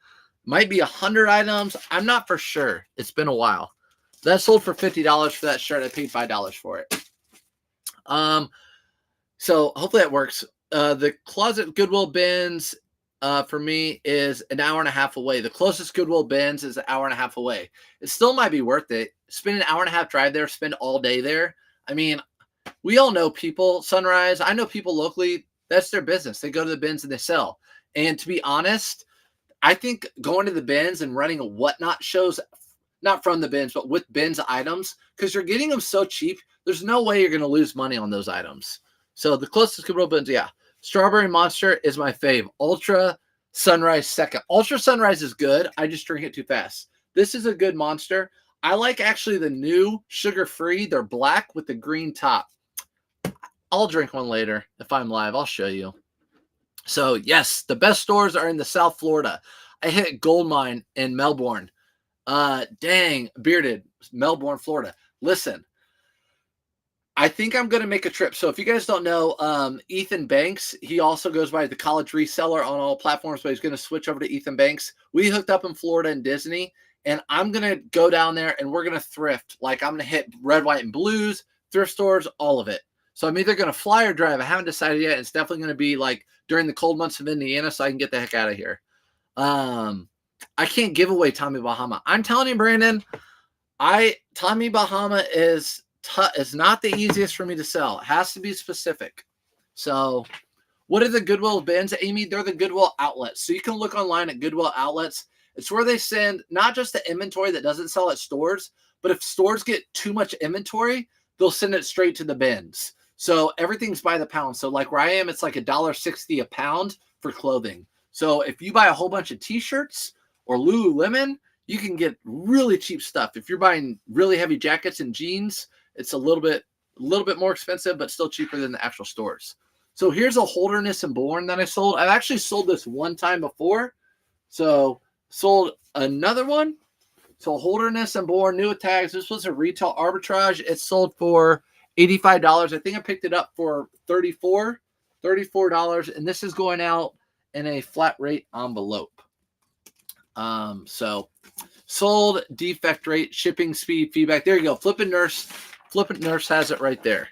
Might be 100 items. I'm not for sure. It's been a while. That sold for $50 for that shirt. I paid $5 for it. So hopefully that works. The closet Goodwill bins for me is an hour and a half away. The closest Goodwill bins is an hour and a half away. It still might be worth it. Spend an hour and a half drive there, spend all day there. I mean, we all know people, Sunrise. I know people locally, that's their business. They go to the bins and they sell. And to be honest, I think going to the bins and running a whatnot shows, not from the bins, but with bins items, because you're getting them so cheap, there's no way you're going to lose money on those items. So the closest Goodwill bins, yeah. Strawberry Monster is my fave. Ultra Sunrise second. Ultra Sunrise is good. I just drink it too fast. This is a good Monster. I like actually the new sugar-free. They're black with the green top. I'll drink one later if I'm live. I'll show you. So, yes, the best stores are in the South Florida. I hit Goldmine in Melbourne. Dang, Bearded, Melbourne, Florida. Listen, I think I'm going to make a trip. So if you guys don't know, Ethan Banks, he also goes by the college reseller on all platforms, but he's going to switch over to Ethan Banks. We hooked up in Florida and Disney, and I'm going to go down there and we're going to thrift. Like I'm going to hit red, white, and blues, thrift stores, all of it. So I'm either going to fly or drive. I haven't decided yet. It's definitely going to be like during the cold months of Indiana so I can get the heck out of here. I can't give away Tommy Bahama. I'm telling you, Brandon, Tommy Bahama is not the easiest for me to sell. It has to be specific. So what are the Goodwill bins, Amy? They're the Goodwill outlets. So you can look online at Goodwill outlets. It's where they send not just the inventory that doesn't sell at stores, but if stores get too much inventory, they'll send it straight to the bins. So everything's by the pound. So like where I am, it's like $1.60 a pound for clothing. So if you buy a whole bunch of t-shirts or Lululemon, you can get really cheap stuff. If you're buying really heavy jackets and jeans, it's a little bit more expensive, but still cheaper than the actual stores. So here's a Holderness and Bourne that I sold. I've actually sold this one time before. So sold another one. So Holderness and Bourne, new with tags. This was a retail arbitrage. It sold for $85. I think I picked it up for $34. And this is going out in a flat rate envelope. So sold, defect rate, shipping speed, feedback. There you go. Flippin' Nurse has it right there.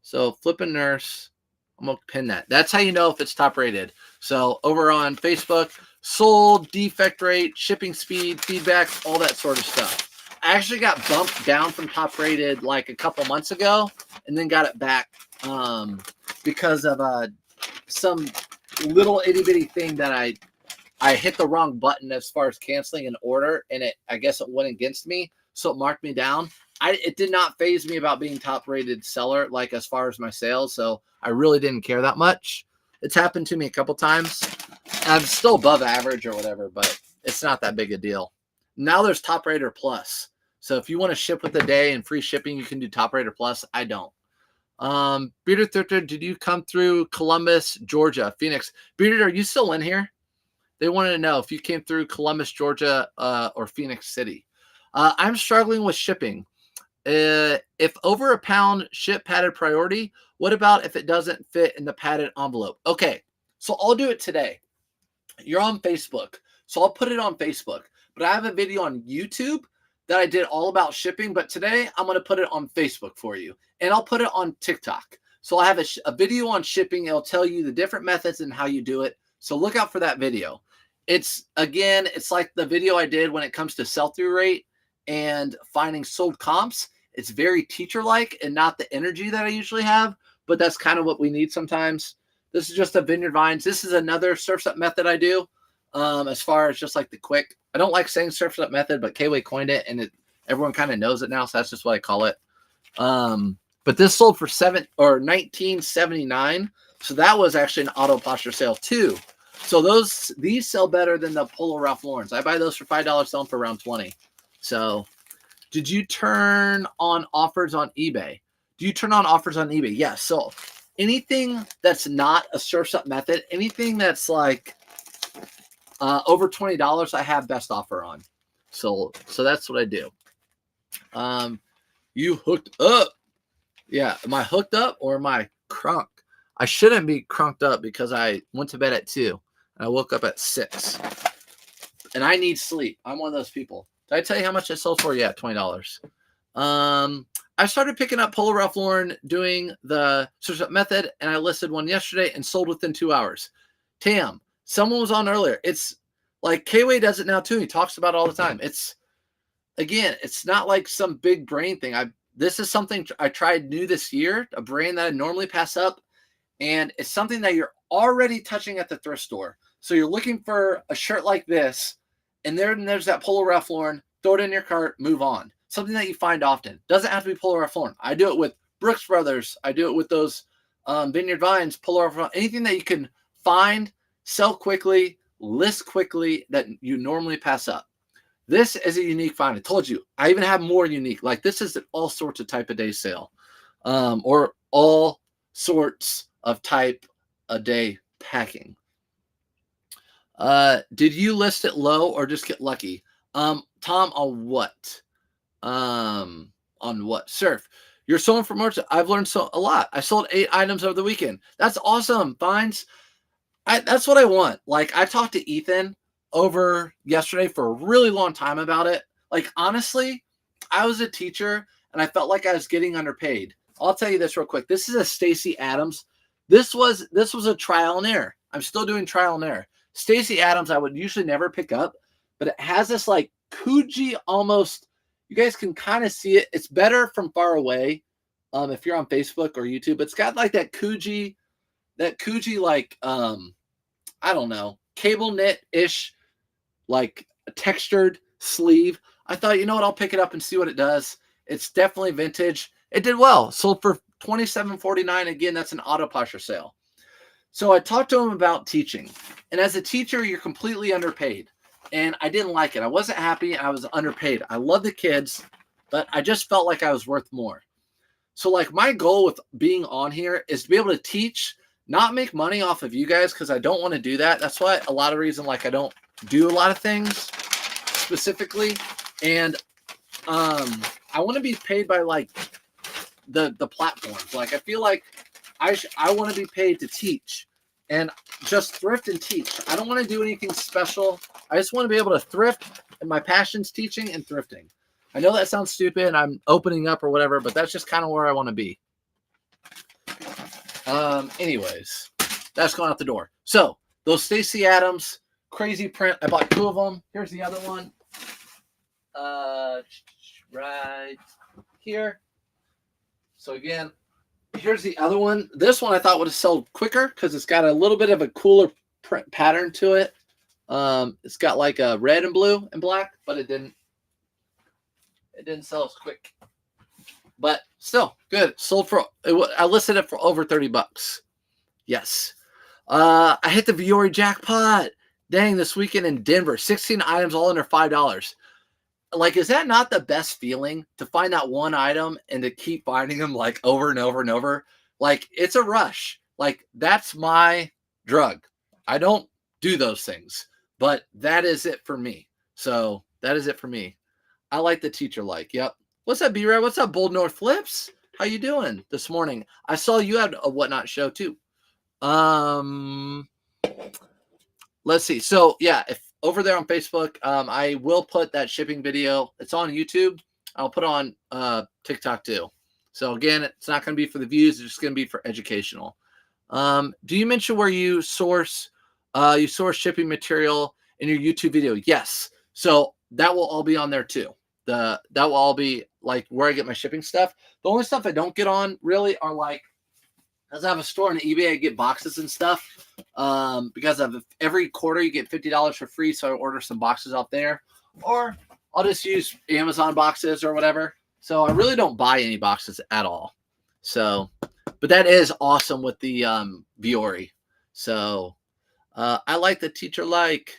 So Flippin' Nurse, I'm going to pin that. That's how you know if it's top rated. So over on Facebook, sold, defect rate, shipping speed, feedback, all that sort of stuff. I actually got bumped down from top rated like a couple months ago, and then got it back because of some little itty bitty thing that I hit the wrong button as far as canceling an order, and I guess it went against me, so it marked me down. It did not faze me about being top rated seller, like as far as my sales, so I really didn't care that much. It's happened to me a couple times. I'm still above average or whatever, but it's not that big a deal. Now there's Top Rater Plus. So if you want to ship with a day and free shipping, you can do Top Rater Plus. I don't. Bearded Thrifter, did you come through Columbus, Georgia, Phoenix? Bearded, are you still in here? They wanted to know if you came through Columbus, Georgia, or Phoenix City. I'm struggling with shipping. If over a pound, ship padded priority. What about if it doesn't fit in the padded envelope? Okay, so I'll do it today. You're on Facebook, so I'll put it on Facebook. But I have a video on YouTube that I did all about shipping. But today I'm going to put it on Facebook for you, and I'll put it on TikTok. So I have a video on shipping. It'll tell you the different methods and how you do it. So look out for that video. It's like the video I did when it comes to sell-through rate and finding sold comps. It's very teacher-like and not the energy that I usually have, but that's kind of what we need sometimes. This is just a Vineyard Vines. This is another Surf's Up method I do, as far as just like the quick. I don't like saying Surf's Up method, but K-Way coined it, and everyone kind of knows it now, so that's just what I call it. But this sold for $19.79, so that was actually an auto posture sale too. So these sell better than the Polo Ralph Lauren's. I buy those for $5, sell them for around $20. So, did you turn on offers on eBay? Do you turn on offers on eBay? Yes. So, anything that's not a Surf's Up method, anything that's like over $20, I have best offer on. So that's what I do. You hooked up? Yeah. Am I hooked up or am I crunk? I shouldn't be crunked up because I went to bed at 2. I woke up at 6, and I need sleep. I'm one of those people. Did I tell you how much I sold for? Yeah, $20. I started picking up Polo Ralph Lauren doing the Surf's Up method, and I listed one yesterday and sold within 2 hours. Tam, someone was on earlier. It's like K-Way does it now too. He talks about it all the time. It's not like some big brain thing. This is something I tried new this year, a brain that I normally pass up, and it's something that you're already touching at the thrift store. So you're looking for a shirt like this, and there's that Polo Ralph Lauren. Throw it in your cart, move on. Something that you find often. Doesn't have to be Polo Ralph Lauren. I do it with Brooks Brothers. I do it with those Vineyard Vines, Polo Ralph Lauren. Anything that you can find, sell quickly, list quickly that you normally pass up. This is a unique find. I told you. I even have more unique. Like this is an all sorts of type a day sale, or all sorts of type a day packing. Did you list it low or just get lucky? Tom, on what? On what? Surf. You're selling for more. I've learned a lot. I sold 8 items over the weekend. That's awesome. Vines. That's what I want. Like I talked to Ethan over yesterday for a really long time about it. Like honestly, I was a teacher and I felt like I was getting underpaid. I'll tell you this real quick. This is a Stacy Adams. This was a trial and error. I'm still doing trial and error. Stacy Adams, I would usually never pick up, but it has this like Coogee almost. You guys can kind of see it. It's better from far away. If you're on Facebook or YouTube, it's got like that Coogee like I don't know, cable knit-ish, like a textured sleeve. I thought, you know what, I'll pick it up and see what it does. It's definitely vintage. It did well. Sold for $27.49. Again, that's an auto posture sale. So I talked to him about teaching. And as a teacher, you're completely underpaid. And I didn't like it. I wasn't happy. I was underpaid. I love the kids, but I just felt like I was worth more. So like my goal with being on here is to be able to teach, not make money off of you guys, because I don't want to do that. That's why a lot of reason like I don't do a lot of things specifically. And I want to be paid by like the platforms. Like I feel like I want to be paid to teach and just thrift and teach. I don't want to do anything special. I just want to be able to thrift, and my passion's teaching and thrifting. I know that sounds stupid. I'm opening up or whatever, but that's just kind of where I want to be. Anyways, that's going out the door. So those Stacy Adams, crazy print. I bought 2 of them. Here's the other one. right here. So again, here's the other one. This one I thought would have sold quicker because it's got a little bit of a cooler print pattern to it. It's got like a red and blue and black, but it didn't sell as quick. But still good. Sold for, I listed it for over $30. Yes. I hit the Viore jackpot. Dang, this weekend in Denver, 16 items all under $5. Like, is that not the best feeling to find that one item and to keep finding them like over and over and over? Like, it's a rush. Like, that's my drug. I don't do those things, but that is it for me. So that is it for me. I like the teacher like. Yep. What's up, B-Ray? What's up, Bold North Flips? How you doing this morning? I saw you had a Whatnot show too. Let's see. So yeah, if over there on Facebook, I will put that shipping video. It's on YouTube. I'll put it on TikTok too. So again, it's not going to be for the views. It's just going to be for educational. Do you mention where you source shipping material in your YouTube video? Yes. So that will all be on there too. That will all be like where I get my shipping stuff. The only stuff I don't get on really are like, as I have a store on eBay, I get boxes and stuff. Because of every quarter you get $50 for free, so I order some boxes out there, or I'll just use Amazon boxes or whatever. So I really don't buy any boxes at all. So, but that is awesome with the Viore. So I like the teacher like.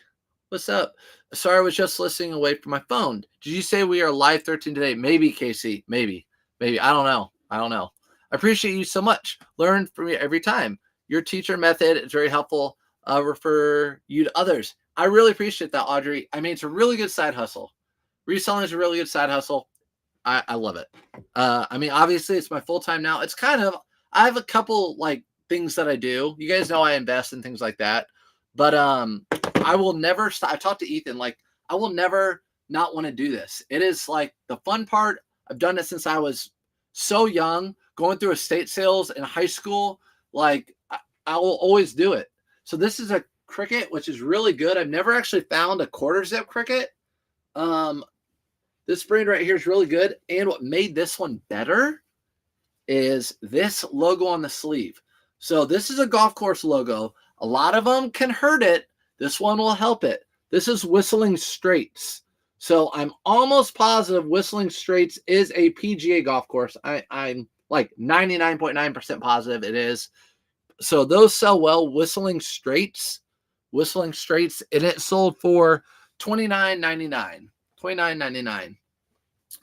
What's up? Sorry, I was just listening away from my phone. Did you say we are live 13 today? Maybe, Casey. Maybe. I don't know. I appreciate you so much. Learn from you every time. Your teacher method is very helpful. Refer you to others. I really appreciate that, Audrey. I mean, it's a really good side hustle. Reselling is a really good side hustle. I love it. I mean, obviously, it's my full-time now. It's kind of, I have a couple, like, things that I do. You guys know I invest in things like that. But I will never stop. I talked to Ethan, like, I will never not want to do this. It is, like, the fun part. I've done it since I was so young, going through estate sales in high school. Like, I will always do it. So this is a cricket, which is really good. I've never actually found a quarter zip cricket. This brand right here is really good. And what made this one better is this logo on the sleeve. So this is a golf course logo. A lot of them can hurt it. This one will help it. This is Whistling Straits. So I'm almost positive Whistling Straits is a PGA golf course. I'm like 99.9% positive it is. So those sell well. Whistling Straits, and it sold for $29.99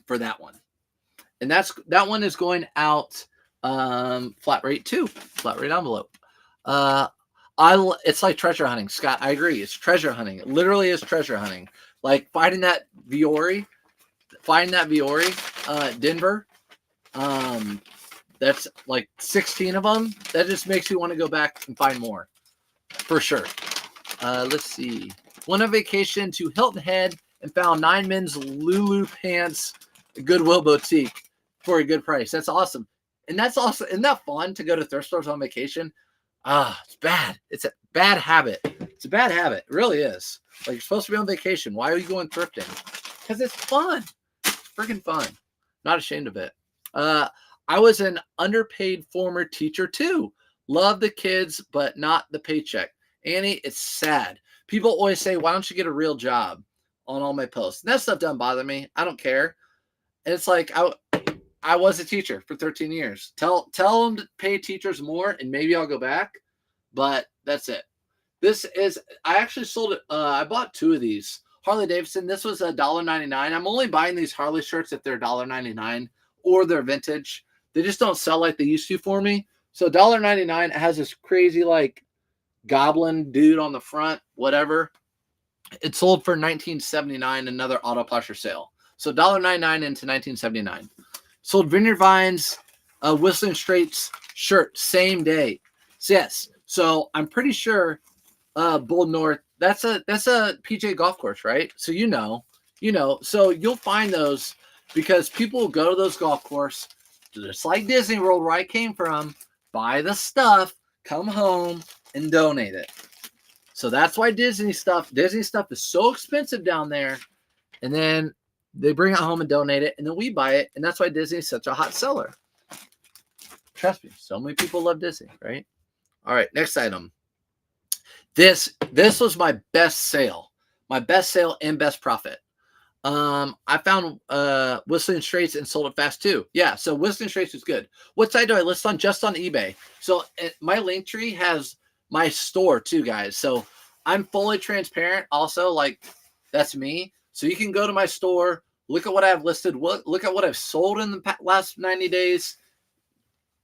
for that one. And that one is going out flat rate too, flat rate envelope. It's like treasure hunting, Scott. I agree. It's treasure hunting. It literally is treasure hunting. Like finding that Viore, Denver. That's like 16 of them. That just makes you want to go back and find more, for sure. Let's see. Went on vacation to Hilton Head and found 9 men's Lulu pants, Goodwill boutique for a good price. That's awesome. And that's awesome. Isn't that fun to go to thrift stores on vacation? It's bad. It's a bad habit. It's a bad habit. It really is. Like, you're supposed to be on vacation. Why are you going thrifting? Because it's fun. It's freaking fun. Not ashamed of it. I was an underpaid former teacher too. Love the kids, but not the paycheck. Annie, it's sad. People always say, why don't you get a real job on all my posts? And that stuff doesn't bother me. I don't care. And it's like, I was a teacher for 13 years. Tell them to pay teachers more and maybe I'll go back. But that's it. I actually sold it. I bought 2 of these. Harley Davidson. This was $1.99. I'm only buying these Harley shirts if they're $1.99 or they're vintage. They just don't sell like they used to for me. So $1.99, it has this crazy like goblin dude on the front, whatever. It sold for $19.79, another auto pleasure sale. So $1.99 into $19.79. Sold Vineyard Vines, Whistling Straits shirt, same day. So yes. So I'm pretty sure Bold North, that's a PGA golf course, right? So you know. So you'll find those because people will go to those golf courses, just like Disney World, where I came from, buy the stuff, come home, and donate it. So that's why Disney stuff is so expensive down there. And then They bring it home and donate it, and then we buy it, and that's why Disney is such a hot seller. Trust me, so many people love Disney, right? All right, next item. This was my best sale and best profit. I found Whistling Straits and sold it fast too. Yeah, so Whistling Straits is good. What site do I list on? Just on eBay. So my link tree has my store too, guys. So I'm fully transparent. Also, like that's me. So you can go to my store, look at what I have listed, look at what I've sold in the last 90 days,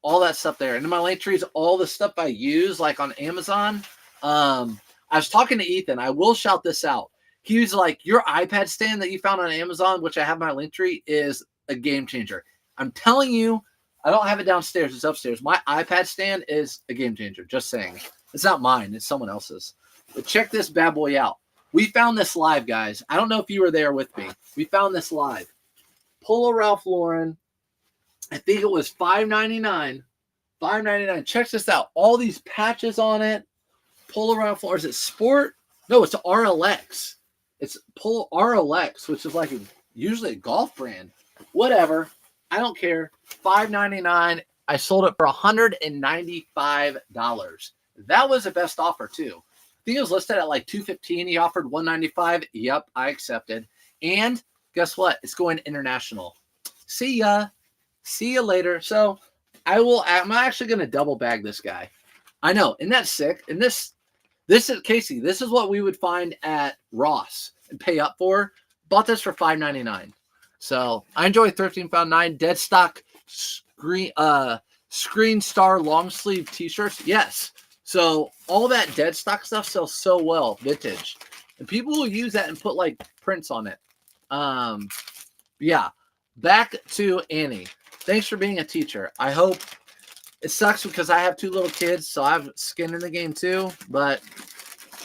all that stuff there. And in my link tree is all the stuff I use, like on Amazon. I was talking to Ethan. I will shout this out. He was like, your iPad stand that you found on Amazon, which I have in my link tree, is a game changer. I'm telling you, I don't have it downstairs. It's upstairs. My iPad stand is a game changer. Just saying. It's not mine. It's someone else's. But check this bad boy out. We found this live, guys. I don't know if you were there with me. We found this live. Polo Ralph Lauren. I think it was $5.99. $5.99. Check this out. All these patches on it. Polo Ralph Lauren. Is it Sport? No, it's RLX. It's Polo RLX, which is like usually a golf brand. Whatever. I don't care. $5.99. I sold it for $195. That was the best offer too. I think it was listed at like $215. He offered $195. Yep, I accepted. And guess what? It's going international. See ya. See you later. So I'm actually going to double bag this guy. I know. Isn't that sick? And this is Casey. This is what we would find at Ross and pay up for. Bought this for $5.99. So I enjoy 13.9 dead stock screen star long sleeve t-shirts. Yes. So all that dead stock stuff sells so well, vintage, and people will use that and put like prints on it. Yeah. Back to Annie. Thanks for being a teacher. I hope it sucks because I have 2 little kids, so I have skin in the game too, but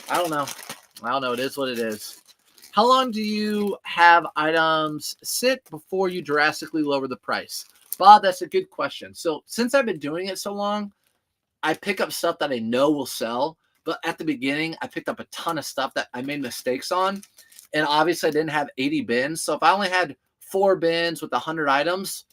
I don't know. It is what it is. How long do you have items sit before you drastically lower the price? Bob, that's a good question. So since I've been doing it so long, I pick up stuff that I know will sell. But at the beginning, I picked up a ton of stuff that I made mistakes on. And obviously, I didn't have 80 bins. So if I only had 4 bins with 100 items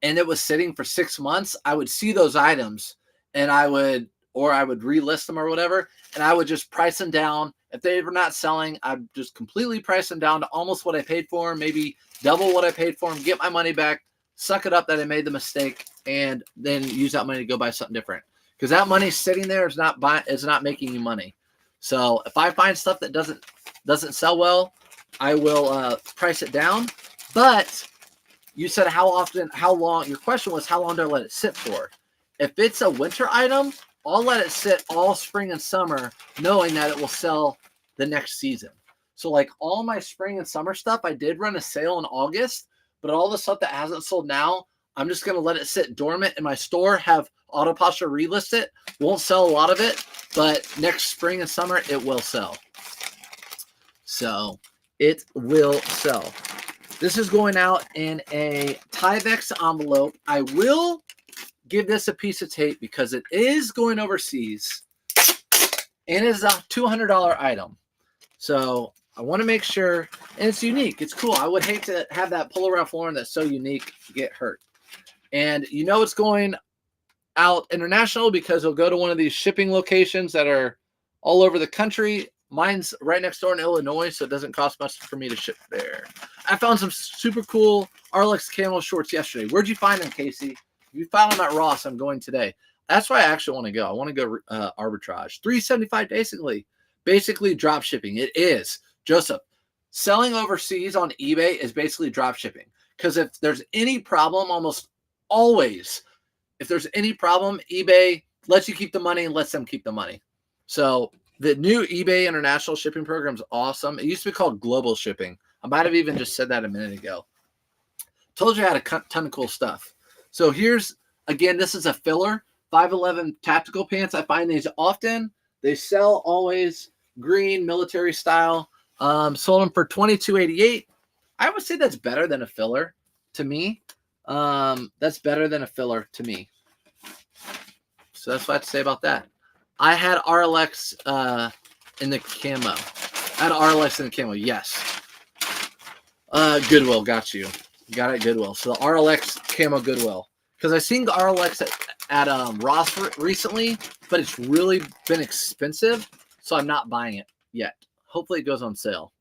and it was sitting for 6 months, I would see those items and I would relist them or whatever. And I would just price them down. If they were not selling, I'd just completely price them down to almost what I paid for them, maybe double what I paid for them, get my money back, suck it up that I made the mistake, and then use that money to go buy something different. Because that money sitting there is not making you money. So if I find stuff that doesn't sell well, I will price it down. But you said how long? Your question was how long do I let it sit for? If it's a winter item, I'll let it sit all spring and summer, knowing that it will sell the next season. So like all my spring and summer stuff, I did run a sale in August, but all the stuff that hasn't sold now, I'm just going to let it sit dormant in my store, have Autopasha relist it. Won't sell a lot of it, but next spring and summer, it will sell. So it will sell. This is going out in a Tyvek envelope. I will give this a piece of tape because it is going overseas and it is a $200 item. So I want to make sure, and it's unique. It's cool. I would hate to have that Polo Ralph Lauren that's so unique get hurt. And you know it's going out international because it'll go to one of these shipping locations that are all over the country. Mine's right next door in Illinois, so it doesn't cost much for me to ship there. I found some super cool Arlex camo shorts yesterday. Where'd you find them, Casey? If you found them at Ross, I'm going today. That's where I actually want to go. I want to go arbitrage. $375 basically drop shipping. It is. Joseph, selling overseas on eBay is basically drop shipping. Because if there's any problem, almost always, if there's any problem, eBay lets you keep the money and lets them keep the money. So the new eBay international shipping program is awesome. It used to be called global shipping. I might have even just said that a minute ago. Told you I had a ton of cool stuff. So here's, again, this is a filler, 511 tactical pants. I find these often. They sell always, green, military style. Sold them for $22.88. I would say that's better than a filler to me. That's better than a filler to me. So that's what I have to say about that. I had RLX in the camo. I had RLX in the camo, yes. Goodwill, got you. Got it, Goodwill. So the RLX camo Goodwill. Because I seen the RLX at Ross recently, but it's really been expensive, so I'm not buying it yet. Hopefully it goes on sale.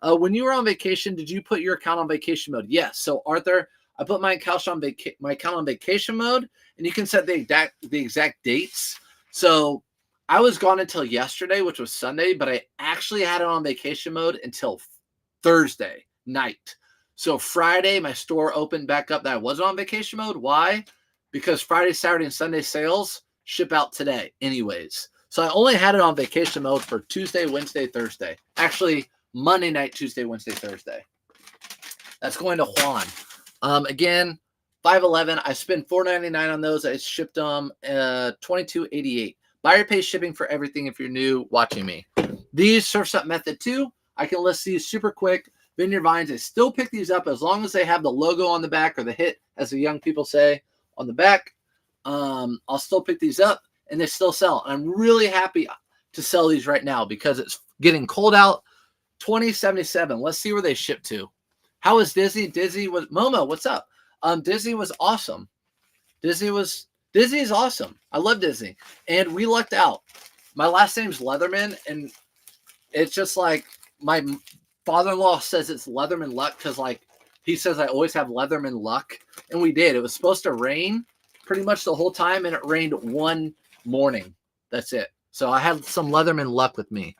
When you were on vacation, did you put your account on vacation mode? Yes. So Arthur, I put my account on vacation mode, and you can set the exact dates. So I was gone until yesterday, which was Sunday, but I actually had it on vacation mode until Thursday night. So Friday, my store opened back up that I wasn't on vacation mode. Why? Because Friday, Saturday, and Sunday sales ship out today anyways. So I only had it on vacation mode for Tuesday, Wednesday, Thursday. Actually, Monday night, Tuesday, Wednesday, Thursday. That's going to Juan. Again, 511. I spent $4.99 on those. I shipped them $22.88. Buyer pays shipping for everything if you're new watching me. These Surf's Up Method 2. I can list these super quick. Vineyard Vines, I still pick these up as long as they have the logo on the back, or the hit, as the young people say, on the back. I'll still pick these up, and they still sell. I'm really happy to sell these right now because it's getting cold out. 2077. Let's see where they ship to. How is Dizzy? Dizzy was Momo. What's up? Dizzy was awesome. Dizzy is awesome. I love Dizzy, and we lucked out. My last name's Leatherman, and it's just like my father-in-law says it's Leatherman luck because, like, he says I always have Leatherman luck, and we did. It was supposed to rain pretty much the whole time, and it rained one morning. That's it. So I had some Leatherman luck with me.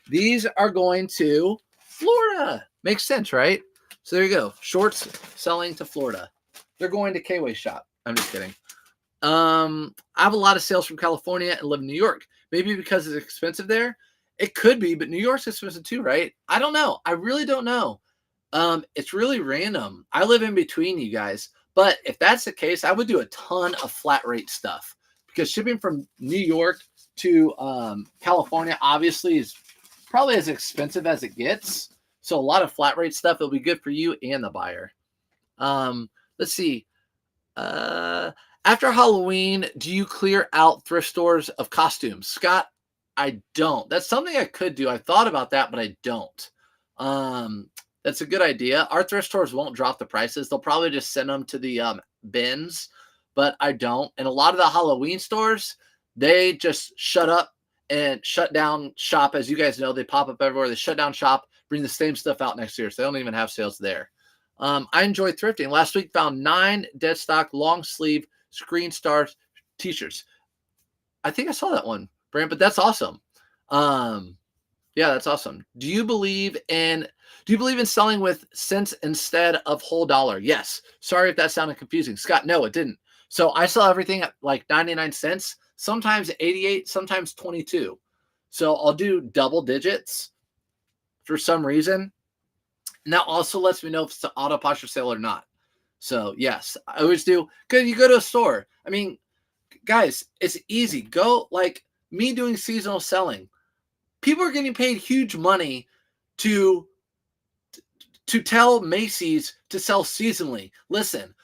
These are going to Florida. Makes sense, right? So there you go. Shorts selling to Florida. They're going to K-Way shop. I'm just kidding. I have a lot of sales from California and live in New York. Maybe because it's expensive there. It could be, but New York's expensive too, right? I don't know. I really don't know. It's really random. I live in between you guys. But if that's the case, I would do a ton of flat rate stuff because shipping from New York to California obviously is probably as expensive as it gets. So a lot of flat rate stuff will be good for you and the buyer. Let's see. After Halloween, do you clear out thrift stores of costumes? Scott, I don't. That's something I could do. I thought about that, but I don't. That's a good idea. Our thrift stores won't drop the prices. They'll probably just send them to the bins, but I don't. And a lot of the Halloween stores, they just shut up and shut down shop. As you guys know, they pop up everywhere. They shut down shop, bring the same stuff out next year. So they don't even have sales there. I enjoy thrifting. Last week, found 9 dead stock long sleeve Screen Stars t-shirts. I think I saw that one, Brant, but that's awesome. Yeah, that's awesome. Do you believe in selling with cents instead of whole dollar? Yes. Sorry if that sounded confusing. Scott, no, it didn't. So I sell everything at like 99 cents, sometimes 88, sometimes 22. So I'll do double digits for some reason. And that also lets me know if it's an auto posture sale or not. So yes, I always do. Because you go to a store. I mean, guys, it's easy. Go, like me doing seasonal selling. People are getting paid huge money to tell Macy's to sell seasonally. Listen,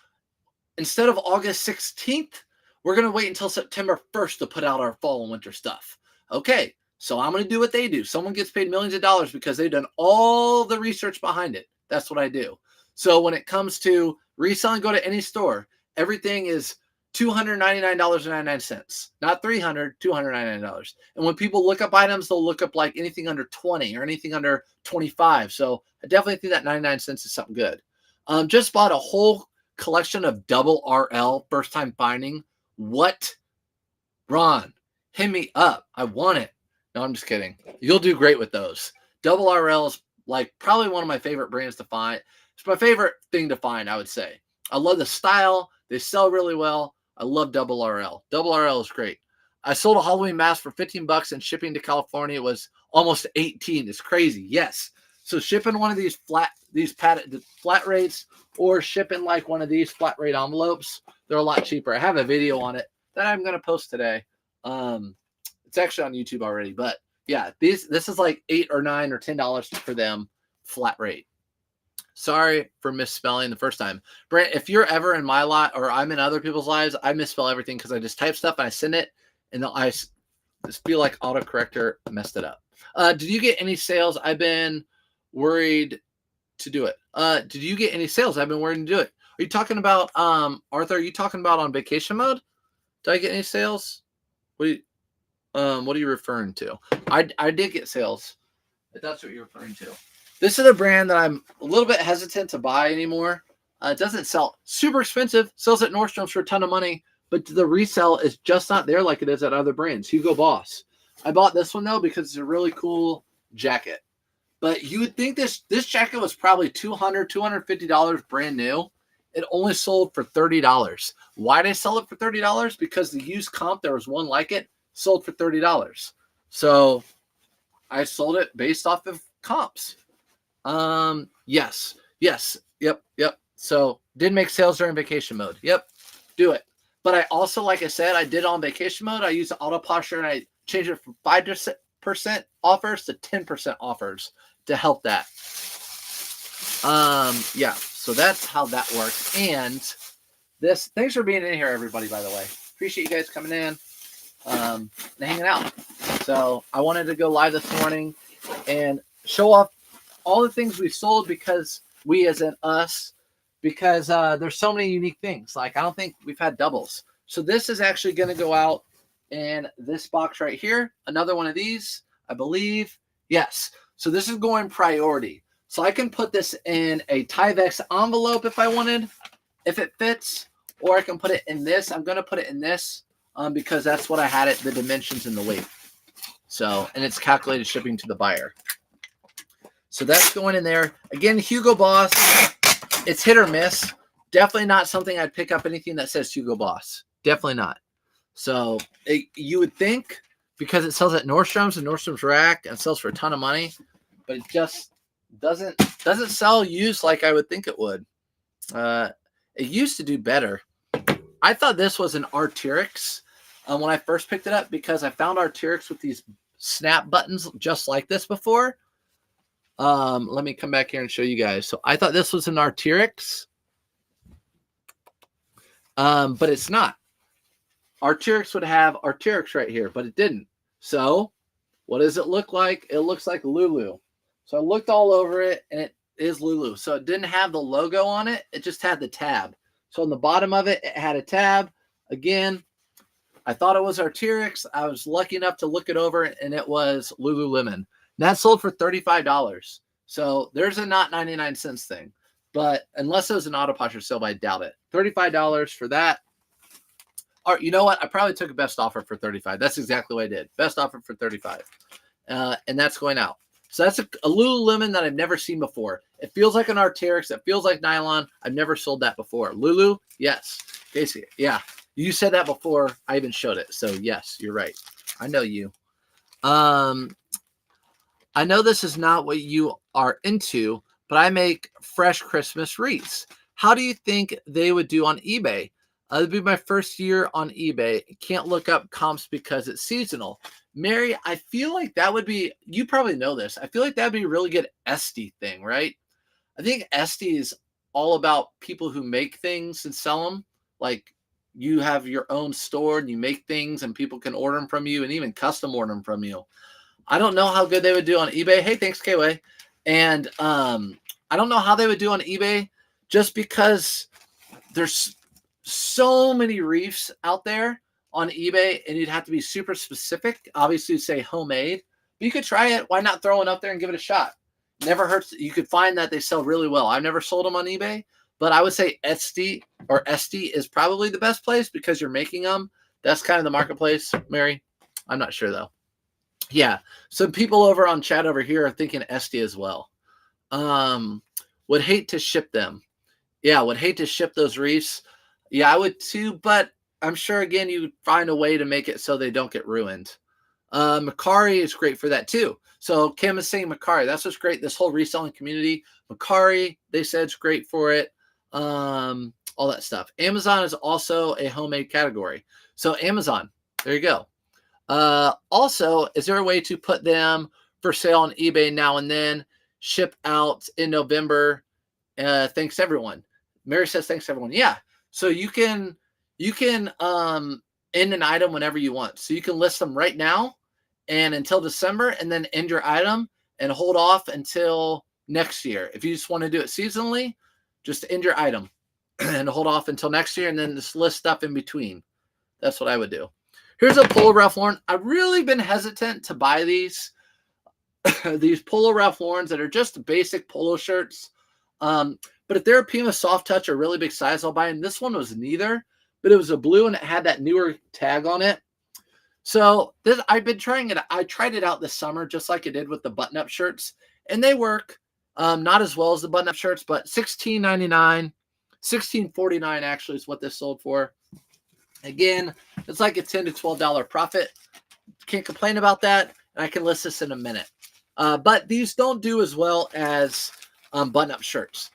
instead of August 16th, we're going to wait until September 1st to put out our fall and winter stuff. Okay, so I'm going to do what they do. Someone gets paid millions of dollars because they've done all the research behind it. That's what I do. So when it comes to reselling, go to any store. Everything is $299.99, not $300, $299. And when people look up items, they'll look up like anything under 20 or anything under 25. So I definitely think that 99 cents is something good. Just bought a whole collection of double RL, first time finding. What? Ron, hit me up. I want it. No, I'm just kidding. You'll do great with those. Double RL is like probably one of my favorite brands to find. It's my favorite thing to find, I would say. I love the style. They sell really well. I love Double RL. Double RL is great. I sold a Halloween mask for $15 and shipping to California was almost 18. It's crazy. Yes. So shipping one of these flat rates or shipping like one of these flat rate envelopes, they're a lot cheaper. I have a video on it that I'm going to post today. It's actually on YouTube already, but yeah, this is like $8 or $9 or $10 for them flat rate. Sorry for misspelling the first time. Brent, if you're ever in my lot or I'm in other people's lives, I misspell everything because I just type stuff and I send it and I just feel like autocorrector messed it up. Did you get any sales? I've been worried to do it. Did you get any sales? I've been waiting to do it. Are you talking about Arthur? Are you talking about on vacation mode? Did I get any sales? What are you referring to? I did get sales. If that's what you're referring to. This is a brand that I'm a little bit hesitant to buy anymore. It doesn't sell super expensive. Sells at Nordstrom's for a ton of money, but the resell is just not there like it is at other brands. Hugo Boss. I bought this one though because it's a really cool jacket. But you would think this jacket was probably $250 brand new. It only sold for $30. Why did I sell it for $30? Because the used comp, there was one like it, sold for $30. So I sold it based off of comps. Yes. Yep. So did make sales during vacation mode. Yep. Do it. But I also, like I said, I did on vacation mode. I used the auto posture and I changed it from 5% offers to 10% offers to help that. Yeah. So that's how that works. And thanks for being in here, everybody, by the way. Appreciate you guys coming in, and hanging out. So I wanted to go live this morning and show off all the things we sold because there's so many unique things. Like, I don't think we've had doubles. So this is actually going to go out in this box right here. Another one of these, I believe. Yes. So this is going priority. So I can put this in a Tyvek envelope if I wanted, if it fits, or I can put it in this. I'm going to put it in this because that's what I had it, the dimensions and the weight. So, and it's calculated shipping to the buyer. So that's going in there. Again, Hugo Boss, it's hit or miss. Definitely not something I'd pick up anything that says Hugo Boss. Definitely not. So you would think because it sells at Nordstrom's and Nordstrom's Rack and sells for a ton of money, but it just doesn't sell used like I would think it would. It used to do better. I thought this was an Arc'teryx when I first picked it up because I found Arc'teryx with these snap buttons just like this before. Let me come back here and show you guys. So I thought this was an Arc'teryx, but it's not. Arc'teryx would have Arc'teryx right here, but it didn't. So what does it look like? It looks like Lulu. So I looked all over it, and it is Lulu. So it didn't have the logo on it. It just had the tab. So on the bottom of it, it had a tab. Again, I thought it was Arc'teryx. I was lucky enough to look it over, and it was Lululemon. That sold for $35. So there's a not 99 cents thing. But unless it was an auto posture sale, I doubt it. $35 for that. Or you know what? I probably took a best offer for $35. That's exactly what I did. Best offer for $35. And that's going out. So that's a Lululemon that I've never seen before. It feels like an Arc'teryx. It feels like nylon. I've never sold that before. Lulu, yes. Casey, yeah. You said that before I even showed it. So yes, you're right. I know you. I know this is not what you are into, but I make fresh Christmas wreaths. How do you think they would do on eBay? It'd be my first year on eBay. Can't look up comps because it's seasonal. Mary, I feel like that would be, you probably know this. I feel like that'd be a really good Etsy thing, right? I think Etsy is all about people who make things and sell them. Like you have your own store and you make things and people can order them from you and even custom order them from you. I don't know how good they would do on eBay. Hey, thanks, K-Way. And I don't know how they would do on eBay just because there's so many reefs out there on eBay and you'd have to be super specific. Obviously, say homemade. But you could try it. Why not throw one up there and give it a shot? Never hurts. You could find that they sell really well. I've never sold them on eBay, but I would say Etsy is probably the best place because you're making them. That's kind of the marketplace, Mary. I'm not sure, though. Yeah, some people over on chat over here are thinking Etsy as well. Would hate to ship them. Yeah, would hate to ship those reefs. Yeah, I would too, but I'm sure, again, you would find a way to make it so they don't get ruined. Macari is great for that too. So Kim is saying Macari. That's what's great. This whole reselling community. Macari, they said it's great for it. All that stuff. Amazon is also a homemade category. So Amazon, there you go. Also, is there a way to put them for sale on eBay now and then, ship out in November? Thanks everyone. Mary says, thanks everyone. Yeah. So you can end an item whenever you want. So you can list them right now and until December and then end your item and hold off until next year. If you just want to do it seasonally, just end your item and hold off until next year, and then just list stuff in between. That's what I would do. Here's a Polo Ralph Lauren. I've really been hesitant to buy these these Polo Ralph Laurens that are just basic polo shirts. But if they're a Pima Soft Touch or really big size, I'll buy them. This one was neither, but it was a blue and it had that newer tag on it. So I've been trying it. I tried it out this summer, just like I did with the button-up shirts, and they work. Not as well as the button-up shirts, but $16.99, $16.49 actually is what this sold for. Again, it's like a $10 to $12 profit. Can't complain about that, and I can list this in a minute. But these don't do as well as button-up shirts.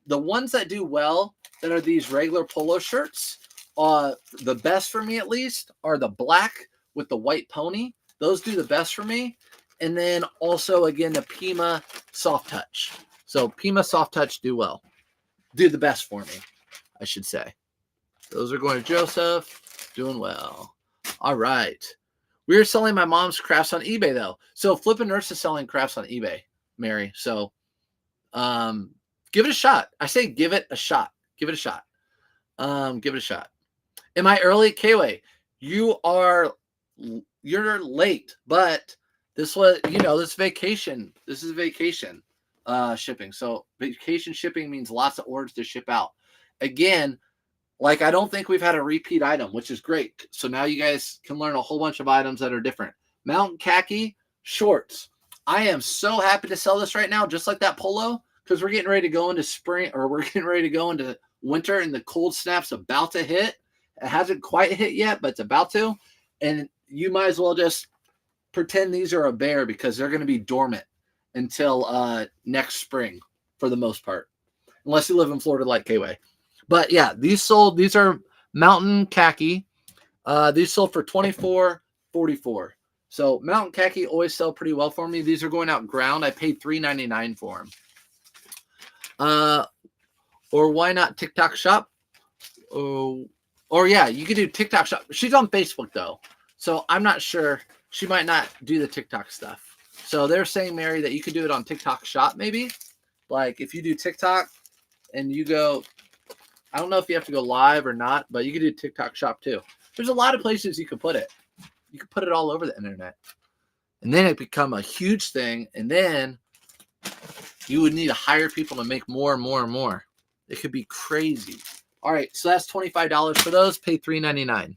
The ones that do well, that are these regular polo shirts, the best for me at least, are the black with the white pony. Those do the best for me. And then also, again, the Pima Soft Touch. So Pima Soft Touch do the best for me, I should say. Those are going to Joseph, doing well. All right. We're selling my mom's crafts on eBay, though. So Flippin' Nurse is selling crafts on eBay, Mary. So give it a shot. I say give it a shot. Give it a shot. Give it a shot. Am I early? K-Way, you're late, but this was, this vacation. This is vacation shipping. So vacation shipping means lots of orders to ship out. Again, I don't think we've had a repeat item, which is great. So now you guys can learn a whole bunch of items that are different. Mountain Khaki shorts. I am so happy to sell this right now, just like that polo, because we're getting ready to go into spring, or we're getting ready to go into winter, and the cold snap's about to hit. It hasn't quite hit yet, but it's about to. And you might as well just pretend these are a bear, because they're going to be dormant until next spring for the most part, unless you live in Florida like K-Way. But yeah, these are Mountain Khaki. These sold for $24.44. So Mountain Khaki always sell pretty well for me. These are going out ground. I paid $3.99 for them. Or why not TikTok shop? Or yeah, you could do TikTok shop. She's on Facebook though, so I'm not sure. She might not do the TikTok stuff. So they're saying, Mary, that you could do it on TikTok shop maybe. Like if you do TikTok and you go, I don't know if you have to go live or not, but you could do TikTok shop too. There's a lot of places you could put it. You could put it all over the internet. And then it become a huge thing. And then you would need to hire people to make more and more and more. It could be crazy. All right, so that's $25 for those. Pay $3.99.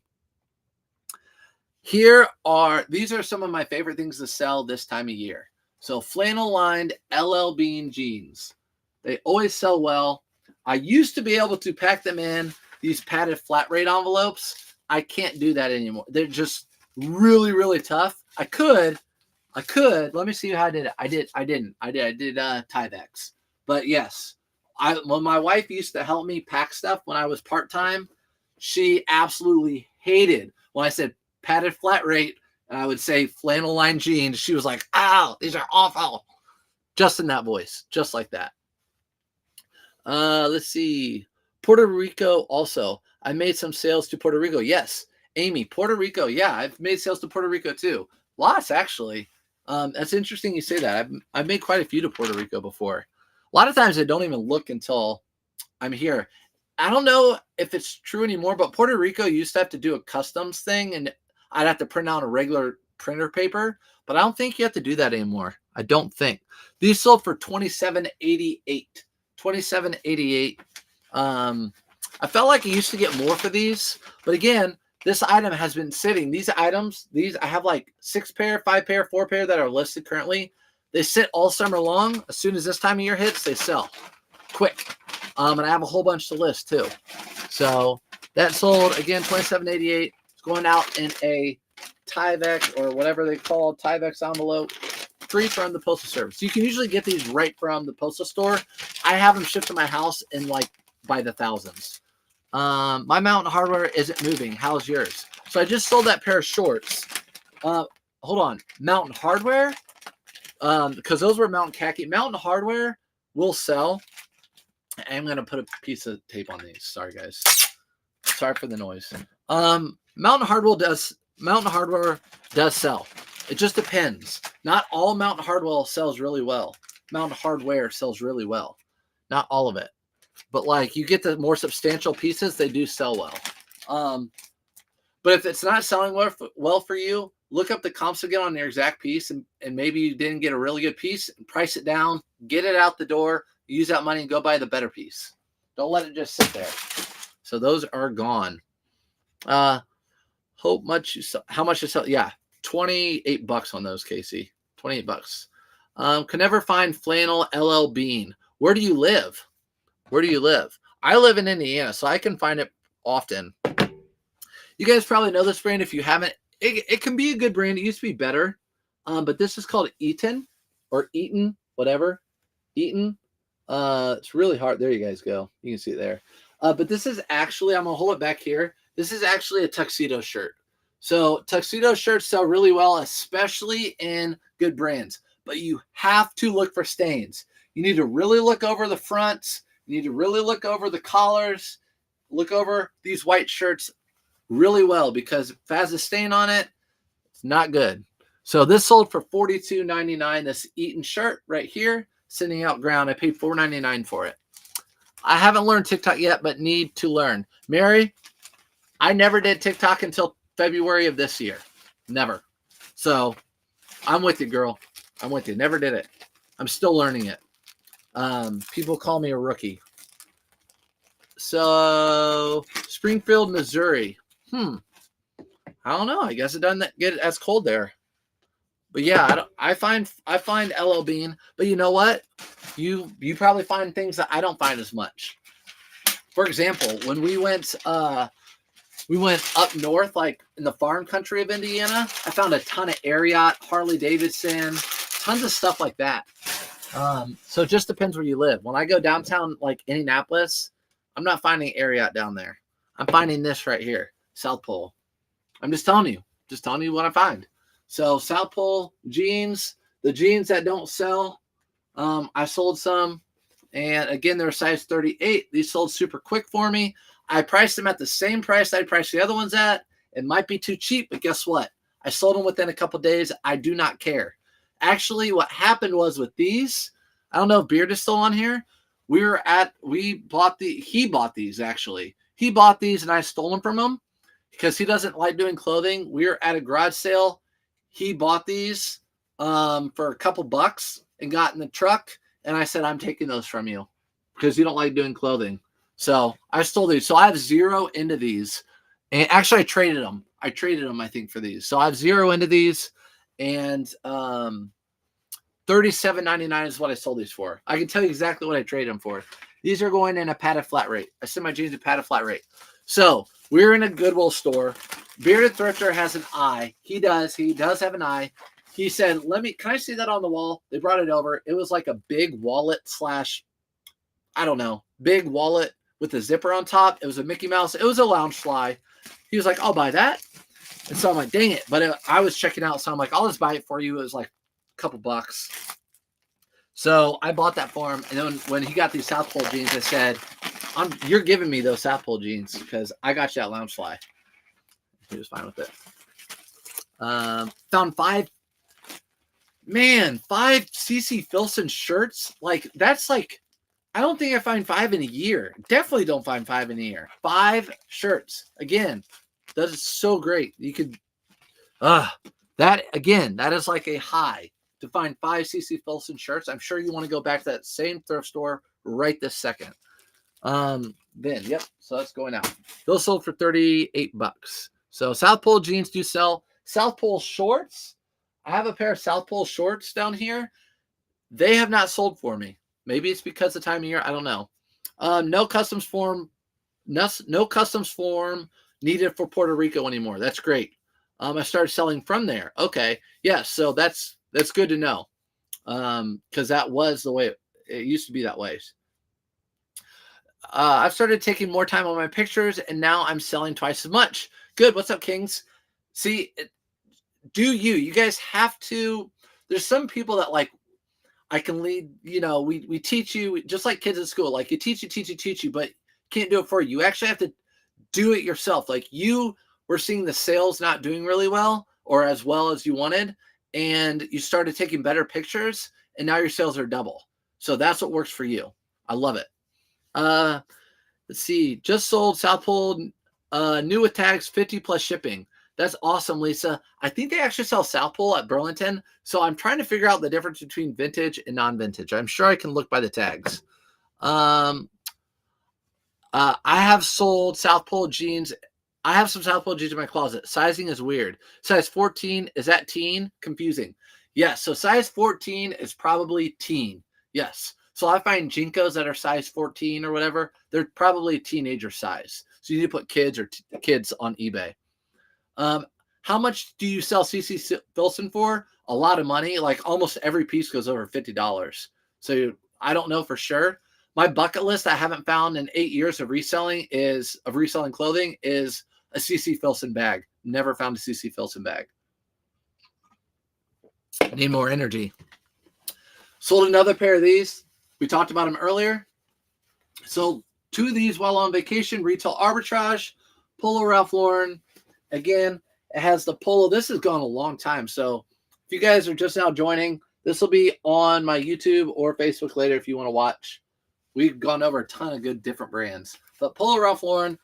These are some of my favorite things to sell this time of year. So flannel lined LL Bean jeans. They always sell well. I used to be able to pack them in these padded flat rate envelopes. I can't do that anymore. They're just really, really tough. I could. Let me see how I did it. I didn't. I did Tyvek. But yes, when my wife used to help me pack stuff when I was part-time, she absolutely hated when I said padded flat rate and I would say flannel lined jeans. She was like, ow, these are awful. Just in that voice, just like that. Let's see. Puerto Rico also. I made some sales to Puerto Rico. Yes. Amy, Puerto Rico. Yeah, I've made sales to Puerto Rico too. Lots, actually. That's interesting you say that. I've made quite a few to Puerto Rico before. A lot of times I don't even look until I'm here. I don't know if it's true anymore, but Puerto Rico used to have to do a customs thing, and I'd have to print out a regular printer paper, but I don't think you have to do that anymore. I don't think. These sold for $27.88. $27.88. I felt like I used to get more for these, but again, this item has been sitting. These items, I have like 6 pair, 5 pair, 4 pair that are listed currently. They sit all summer long. As soon as this time of year hits, they sell quick. And I have a whole bunch to list too. So that sold again, $27.88. It's going out in a Tyvek or whatever they call Tyvek envelope, free from the postal service. You can usually get these right from the postal store. I have them shipped to my house in by the thousands. My Mountain Hardwear isn't moving. How's yours? So I just sold that pair of shorts. Hold on. Mountain Hardwear? Because those were Mountain Khaki. Mountain Hardwear will sell. I'm going to put a piece of tape on these. Sorry, guys. Sorry for the noise. Mountain Hardwear does sell. It just depends. Not all Mountain Hardwear sells really well. Mountain Hardwear sells really well. Not all of it, but like you get the more substantial pieces, they do sell well. But if it's not selling well for you, look up the comps again on your exact piece, and maybe you didn't get a really good piece, price it down, get it out the door, use that money and go buy the better piece. Don't let it just sit there. So those are gone. How much you sell? Yeah, $28 on those, Casey. $28. Can never find flannel LL Bean. Where do you live? I live in Indiana, so I can find it often. You guys probably know this brand. If you haven't, it can be a good brand. It used to be better. But this is called Eaton or Eaton, whatever. Eaton. It's really hard. There you guys go. You can see it there. But this is actually, I'm going to hold it back here. This is actually a tuxedo shirt. So tuxedo shirts sell really well, especially in good brands. But you have to look for stains. You need to really look over the fronts. You need to really look over the collars. Look over these white shirts really well, because if it has a stain on it, it's not good. So this sold for $42.99. This Eaton shirt right here, sending out ground. I paid $4.99 for it. I haven't learned TikTok yet, but need to learn. Mary, I never did TikTok until February of this year. Never. So I'm with you, girl. I'm with you. Never did it. I'm still learning it. People call me a rookie. So Springfield, Missouri. I don't know. I guess it doesn't get as cold there. But yeah, I find LL Bean. But you know what? You probably find things that I don't find as much. For example, when we went up north, like in the farm country of Indiana, I found a ton of Ariat, Harley Davidson, tons of stuff like that. So it just depends where you live. When I go downtown, like Indianapolis, I'm not finding Ariat down there. I'm finding this right here, South Pole. I'm just telling you what I find. So South Pole jeans, the jeans that don't sell, I sold some. And again, they're size 38. These sold super quick for me. I priced them at the same price I priced the other ones at. It might be too cheap, but guess what? I sold them within a couple days. I do not care. Actually, what happened was with these, I don't know if Beard is still on here. He bought these actually. He bought these and I stole them from him because he doesn't like doing clothing. We were at a garage sale. He bought these for a couple bucks and got in the truck. And I said, I'm taking those from you because you don't like doing clothing. So I stole these. So I have zero into these. And actually, I traded them. I think, for these. So I have zero into these. And $37.99 is what I sold these for. I can tell you exactly what I traded them for. These are going in a padded flat rate. I send my jeans at padded flat rate. So we're in a Goodwill store. Bearded Thrifter has an eye. He does have an eye. He said, can I see that on the wall? They brought it over. It was like a big wallet big wallet with a zipper on top. It was a Mickey Mouse. It was a lounge fly. He was like, I'll buy that. And so I'm like, dang it. But I was checking out. So I'm like, I'll just buy it for you. It was like a couple bucks. So I bought that for him. And then when he got these South Pole jeans, I said, you're giving me those South Pole jeans because I got you that lounge fly. He was fine with it. Found five CC Filson shirts. Like, that's like, I don't think I find 5 in a year. Definitely don't find 5 in a year. 5 shirts. Again, that is so great. You could, that is like a high to find 5 CC Filson shirts. I'm sure you want to go back to that same thrift store right this second. Yep. So that's going out. Those sold for $38. So South Pole jeans do sell. South Pole shorts. I have a pair of South Pole shorts down here. They have not sold for me. Maybe it's because of the time of year. I don't know. No customs form needed for Puerto Rico anymore. That's great. I started selling from there. Okay. Yeah. So that's good to know. Because that was the way it used to be that way. I've started taking more time on my pictures and now I'm selling twice as much. Good. What's up, Kings? See, you guys have to, there's some people that like, I can lead, we teach you just like kids at school. Like you teach you, but can't do it for you. You actually have to do it yourself. Like you were seeing the sales not doing really well or as well as you wanted. And you started taking better pictures. and now your sales are double. So that's what works for you. I love it. Let's see. Just sold South Pole, new with tags, 50 plus shipping. That's awesome, Lisa. I think they actually sell South Pole at Burlington. So I'm trying to figure out the difference between vintage and non-vintage. I'm sure I can look by the tags. I have sold South Pole jeans. I have some South Pole jeans in my closet. Sizing is weird. Size 14, is that teen? Confusing. Yes, so size 14 is probably teen. Yes. So I find Jinkos that are size 14 or whatever, they're probably teenager size. So you need to put kids or kids on eBay. How much do you sell CC Filson for? A lot of money. Like almost every piece goes over $50. So I don't know for sure. My bucket list I haven't found in 8 years of reselling clothing is a CC Filson bag. Never found a CC Filson bag. I need more energy. Sold another pair of these. We talked about them earlier. So 2 of these while on vacation, retail arbitrage, Polo Ralph Lauren. Again, it has the Polo. This has gone a long time. So if you guys are just now joining, this will be on my YouTube or Facebook later if you want to watch. We've gone over a ton of good different brands. But Polo Ralph Lauren,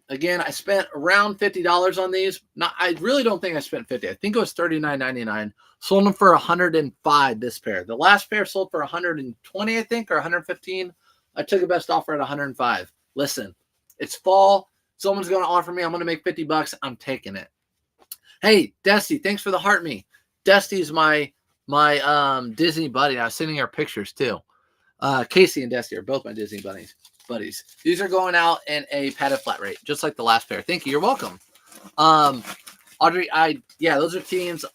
again, I spent around $50 on these. I really don't think I spent $50. I think it was $39.99. Sold them for $105 this pair. The last pair sold for $120, I think, or $115. I took the best offer at $105. Listen, it's fall. Someone's going to offer me. I'm going to make $50. I'm taking it. Hey, Dusty, thanks for the heart me. Dusty's my Disney buddy. I was sending her pictures too. Casey and Dusty are both my Disney buddies. These are going out in a padded flat rate, just like the last pair. Thank you. You're welcome. Audrey, those are teens.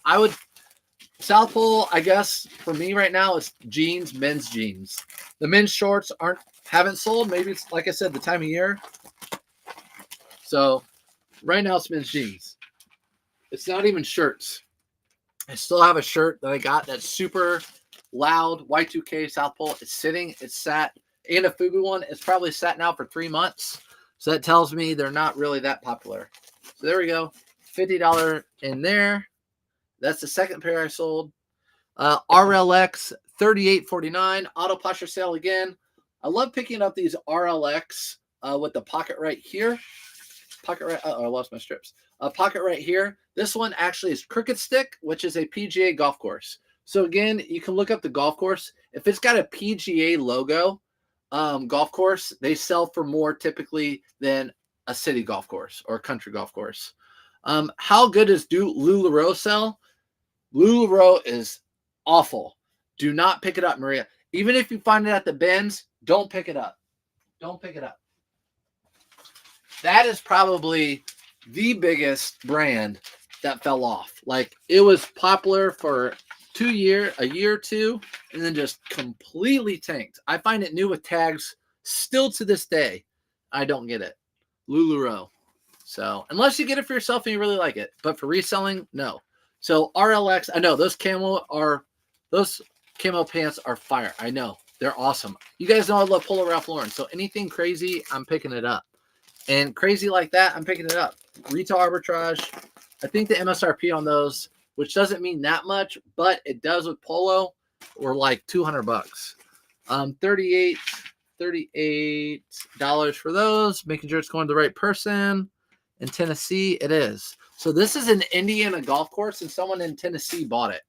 South Pole, I guess, for me right now is jeans, men's jeans. The men's shorts haven't sold. Maybe it's, like I said, the time of year. So right now it's men's jeans. It's not even shirts. I still have a shirt that I got that's super loud, Y2K South Pole. It's sitting, it's sat. And a Fubu one, it's probably sat now for 3 months. So that tells me they're not really that popular. So there we go. $50 in there. That's the second pair I sold. RLX $38.49. Auto posture sale again. I love picking up these RLX with the pocket right here. I lost my strips. Pocket right here. This one actually is Crooked Stick, which is a PGA golf course. So again, you can look up the golf course. If it's got a PGA logo golf course, they sell for more typically than a city golf course or a country golf course. How good does LuLaRoe sell? LuLaRoe is awful. Do not pick it up, Maria. Even if you find it at the bins, don't pick it up. Don't pick it up. That is probably the biggest brand that fell off. Like, it was popular for a year or two, and then just completely tanked. I find it new with tags still to this day. I don't get it. LuLaRoe. So unless you get it for yourself and you really like it, but for reselling, no. So RLX, I know those camo pants are fire. I know they're awesome. You guys know I love Polo Ralph Lauren. So anything crazy, I'm picking it up. And crazy like that, I'm picking it up. Retail arbitrage. I think the MSRP on those, which doesn't mean that much, but it does with Polo, were like $200. $38 for those. Making sure it's going to the right person. In Tennessee, it is. So this is an Indiana golf course, and someone in Tennessee bought it.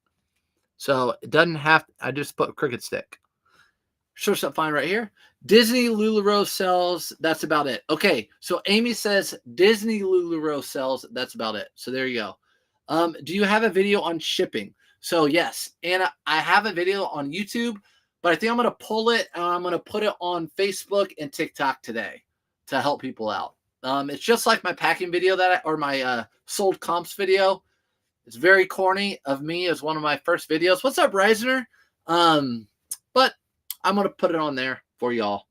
So it doesn't have. I just put Crooked Stick. Sure, stuff fine right here. Disney LuLaRoe sells. That's about it. Okay, so Amy says Disney LuLaRoe sells. That's about it. So there you go. Do you have a video on shipping? So yes, Anna, I have a video on YouTube, but I think I'm going to pull it and I'm going to put it on Facebook and TikTok today to help people out. It's just like my packing video or my sold comps video. It's very corny of me as one of my first videos. What's up, Reisner? But I'm going to put it on there for y'all.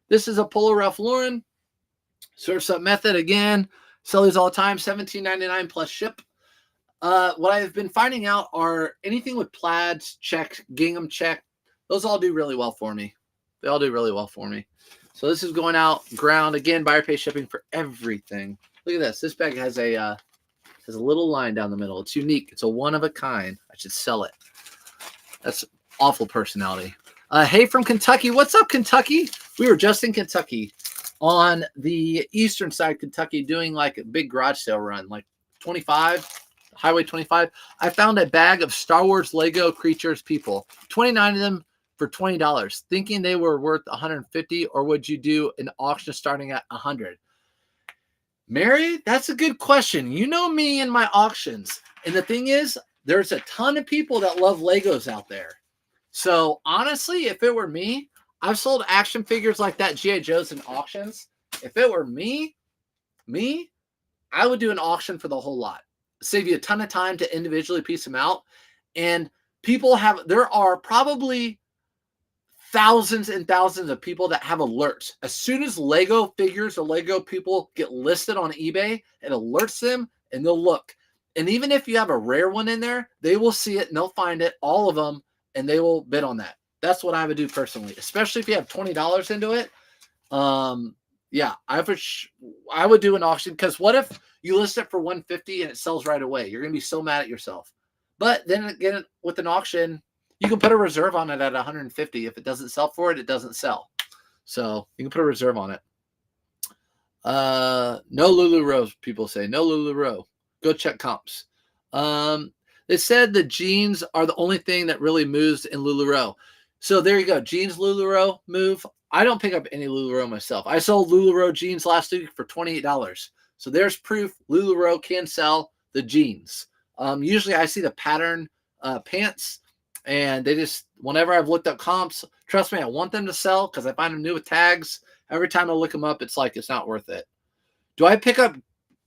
This is a Polo Ralph Lauren. Source up method again. Sell these all the time. $17.99 plus ship. What I've been finding out are anything with plaids, check, gingham check. Those all do really well for me. They all do really well for me. So this is going out ground again. Buyer pay shipping for everything. Look at this. This bag has a little line down the middle. It's unique. It's a one of a kind. I should sell it. That's Awful personality. Hey from Kentucky. What's up, Kentucky? We were just in Kentucky on the eastern side of Kentucky doing like a big garage sale run, like 25, Highway 25. I found a bag of Star Wars Lego creatures people, 29 of them for $20, thinking they were worth 150, or would you do an auction starting at 100? Mary, that's a good question. You know me and my auctions. And the thing is, there's a ton of people that love Legos out there. So honestly, if it were me, I've sold action figures like that, G.I. Joes in auctions. If it were me, I would do an auction for the whole lot. Save you a ton of time to individually piece them out. And there are probably thousands and thousands of people that have alerts. As soon as Lego figures or Lego people get listed on eBay, it alerts them and they'll look. And even if you have a rare one in there, they will see it and they'll find it, all of them, and they will bid on that. That's what I would do personally, especially if you have $20 into it. Yeah, I would do an auction, because what if you list it for $150 and it sells right away? You're going to be so mad at yourself. But then again, with an auction, you can put a reserve on it at $150. If it doesn't sell for it, it doesn't sell. So you can put a reserve on it. No LuLaRoe, people say. No LuLaRoe. Go check comps. They said the jeans are the only thing that really moves in LuLaRoe. So there you go. Jeans, LuLaRoe move. I don't pick up any LuLaRoe myself. I sold LuLaRoe jeans last week for $28. So there's proof LuLaRoe can sell the jeans. Usually I see the pattern pants, and they just, whenever I've looked up comps, trust me, I want them to sell because I find them new with tags. Every time I look them up, it's like it's not worth it. Do I pick up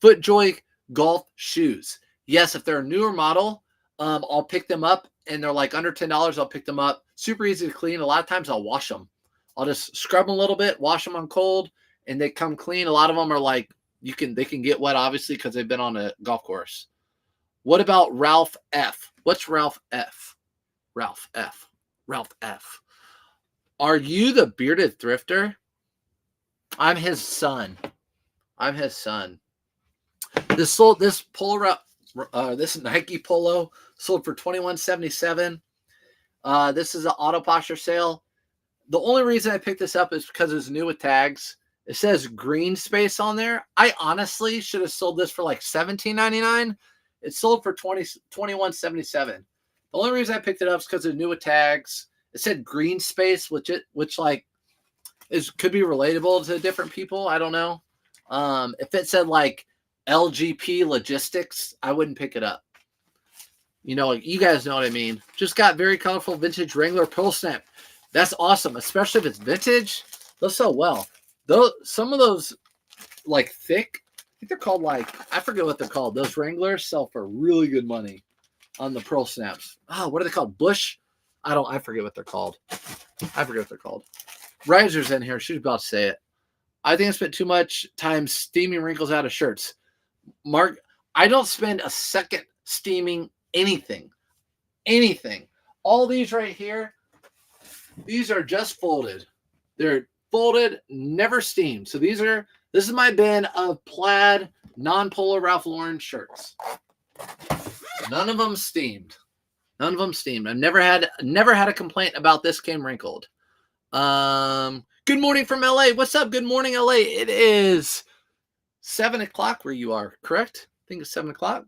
FootJoy golf shoes? Yes, if they're a newer model, I'll pick them up, and they're like under $10. I'll pick them up. Super easy to clean. A lot of times I'll wash them. I'll just scrub them a little bit, wash them on cold, and they come clean. A lot of them are like, they can get wet, obviously, because they've been on a golf course. What about Ralph F? What's Ralph F? Ralph F. Ralph F. Are you the bearded thrifter? I'm his son. This polo, this Nike polo sold for $21.77. This is an auto posture sale. The only reason I picked this up is because it's new with tags. It says green space on there. I honestly should have sold this for like $17.99. It sold for $21.77. The only reason I picked it up is because it's new with tags. It said green space, which like could be relatable to different people. I don't know. If it said like LGP logistics, I wouldn't pick it up. You know, you guys know what I mean. Just got very colorful vintage Wrangler Pearl Snap. That's awesome, especially if it's vintage. They'll sell well. Some of those like thick, I think they're called I forget what they're called. Those Wranglers sell for really good money on the Pearl Snaps. Oh, what are they called? Bush? I forget what they're called. Riser's in here. She's about to say it. I think I spent too much time steaming wrinkles out of shirts. Mark, I don't spend a second steaming anything. All these right here, these are just folded. They're folded, never steamed. So this is my bin of plaid non-polo Ralph Lauren shirts. None of them steamed. I've never had a complaint about this came wrinkled. Good morning from LA. What's up? Good morning, LA. It is 7 o'clock where you are, correct? I think it's 7 o'clock.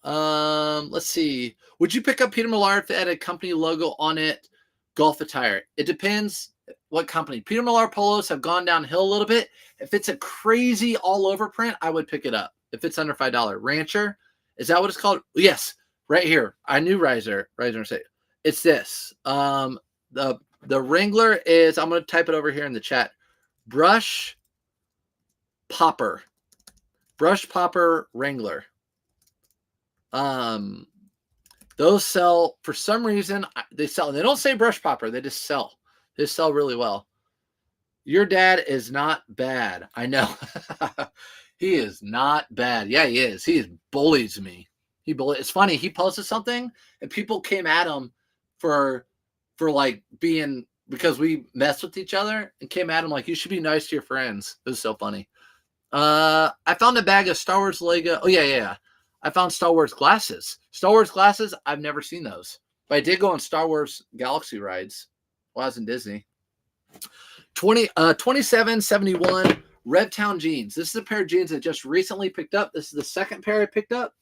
Let's see. Would you pick up Peter Millar if it had a company logo on it? Golf attire. It depends what company. Peter Millar polos have gone downhill a little bit. If it's a crazy all over print, I would pick it up. If it's under $5. Rancher, is that what it's called? Yes, right here. I knew Riser say it's this. The Wrangler is, I'm going to type it over here in the chat. Brush Popper Wrangler. Those sell, for some reason, they sell. They don't say brush popper. They just sell. They sell really well. Your dad is not bad. I know. He is not bad. Yeah, he is. He bullies me. It's funny. He posted something and people came at him for like being, because we mess with each other, and came at him like, you should be nice to your friends. It was so funny. I found a bag of Star Wars Lego. Oh, yeah. I found Star Wars glasses. I've never seen those. but I did go on Star Wars Galaxy rides while I was in Disney. 2771 Revtown jeans. This is a pair of jeans I just recently picked up. This is the second pair I picked up.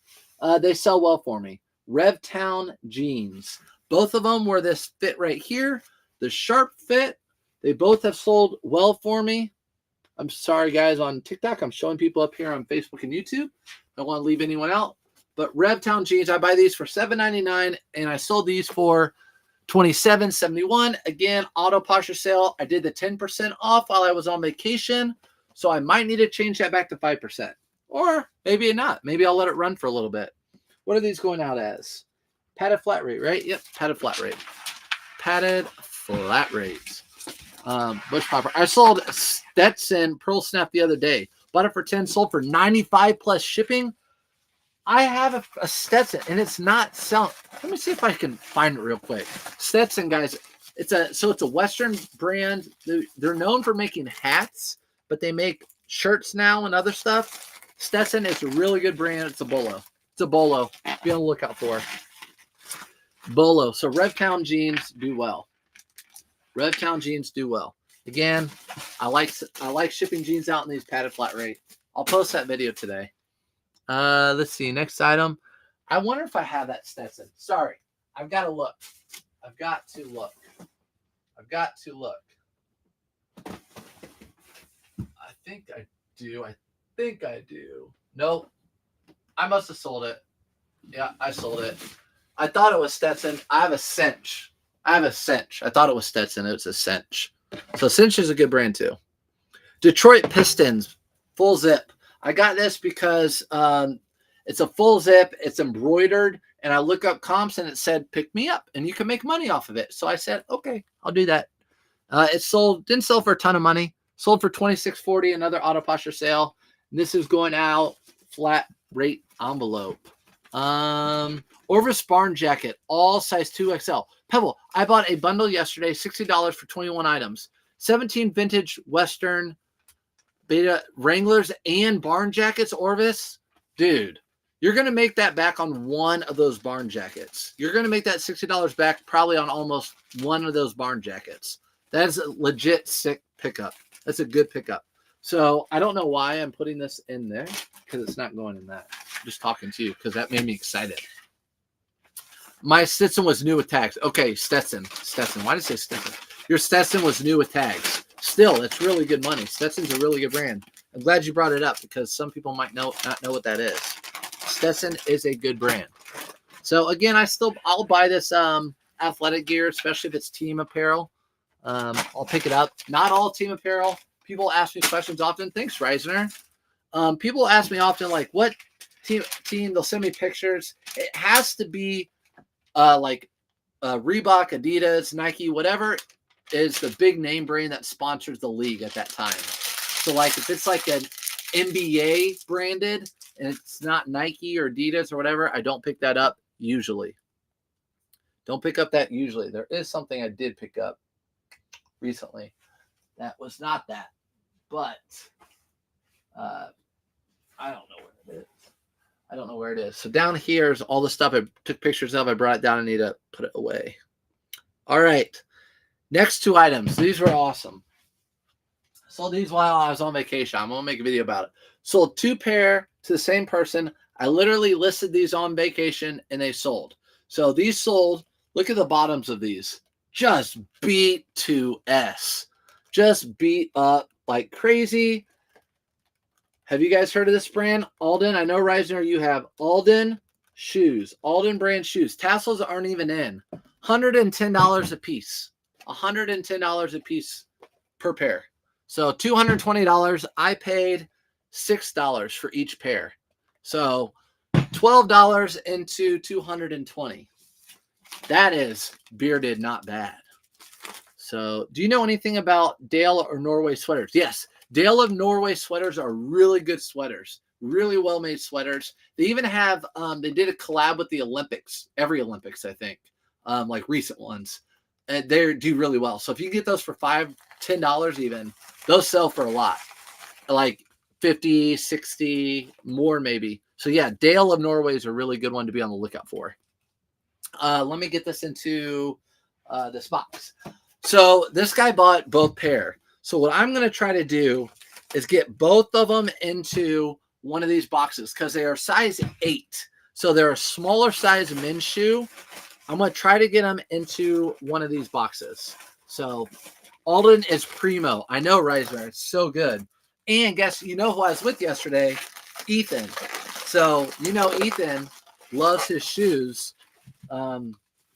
They sell well for me. Revtown jeans. Both of them were this fit right here, the sharp fit. They both have sold well for me. I'm sorry, guys, on TikTok. I'm showing people up here on Facebook and YouTube. I don't want to leave anyone out. But Revtown jeans, I buy these for $7.99, and I sold these for $27.71. Again, auto posture sale. I did the 10% off while I was on vacation, so I might need to change that back to 5%. Or maybe not. Maybe I'll let it run for a little bit. What are these going out as? Padded flat rate, right? Yep, padded flat rate. Padded flat rates. Bush popper. I sold Stetson Pearl Snap the other day. Bought it for 10, sold for 95 plus shipping. I have a Stetson, and it's not selling. Let me see if I can find it real quick. Stetson, guys, it's a Western brand. They're known for making hats, but they make shirts now and other stuff. Stetson is a really good brand. It's a Bolo. It's a Bolo. Be on the lookout for Bolo. So Revtown jeans do well. Revtown jeans do well. Again, I like shipping jeans out in these padded flat rate. I'll post that video today. Let's see. Next item. I wonder if I have that Stetson. Sorry. I've got to look. I've got to look. I think I do. Nope. I must have sold it. Yeah, I sold it. I thought it was Stetson. I have a cinch. I thought it was Stetson. It's a cinch. So cinch is a good brand too. Detroit Pistons. Full zip. I got this because it's a full zip. It's embroidered. And I look up comps and it said, pick me up. And you can make money off of it. So I said, okay, I'll do that. It didn't sell for a ton of money. Sold for $26.40, another auto posture sale. This is going out flat rate envelope. Orvis Barn Jacket, all size 2XL. Pebble, I bought a bundle yesterday, $60 for 21 items. 17 vintage Western Beta Wranglers and barn jackets, Orvis. Dude, you're going to make that back on one of those barn jackets. You're going to make that $60 back probably on almost one of those barn jackets. That is a legit sick pickup. That's a good pickup. So I don't know why I'm putting this in there because it's not going in that. I'm just talking to you because that made me excited. My Stetson was new with tags. Okay, Stetson. Why did I say Stetson? Your Stetson was new with tags. Still, it's really good money. Stetson's a really good brand. I'm glad you brought it up because some people might not know what that is. Stetson is a good brand. So again, I'll buy this athletic gear, especially if it's team apparel. I'll pick it up. Not all team apparel. People ask me questions often. Thanks, Reisner. People ask me often, like, what team? They'll send me pictures. It has to be like Reebok, Adidas, Nike, whatever is the big name brand that sponsors the league at that time. So like if it's like an NBA branded and it's not Nike or Adidas or whatever, I don't pick that up usually. Don't pick up that usually. There is something I did pick up recently that was not that, but I don't know where it is. So down here is all the stuff I took pictures of. I brought it down. I need to put it away. All right. Next two items. These were awesome. Sold these while I was on vacation. I'm going to make a video about it. Sold two pair to the same person. I literally listed these on vacation and they sold. So these sold. Look at the bottoms of these. Just beat to S. Just beat up like crazy. Have you guys heard of this brand? Alden. I know, Reisner, you have Alden shoes. Alden brand shoes. Tassels aren't even in. $110 a piece. $110 a piece per pair. So $220. I paid $6 for each pair. So $12 into $220. That is bearded, not bad. So do you know anything about Dale or Norway sweaters? Yes. Dale of Norway sweaters are really good sweaters. Really well-made sweaters. They even have, they did a collab with the Olympics. Every Olympics, I think. Like recent ones. And they do really well. So if you get those for $5, $10 even, those sell for a lot. Like 50, 60, more maybe. So yeah, Dale of Norway is a really good one to be on the lookout for. Let me get this into this box. So this guy bought both pair. So what I'm going to try to do is get both of them into one of these boxes because they are size 8. So they're a smaller size men's shoe. I'm going to try to get them into one of these boxes. So Alden is primo. I know, Riser. It's so good. And guess, you know who I was with yesterday? Ethan. So, you know, Ethan loves his shoes.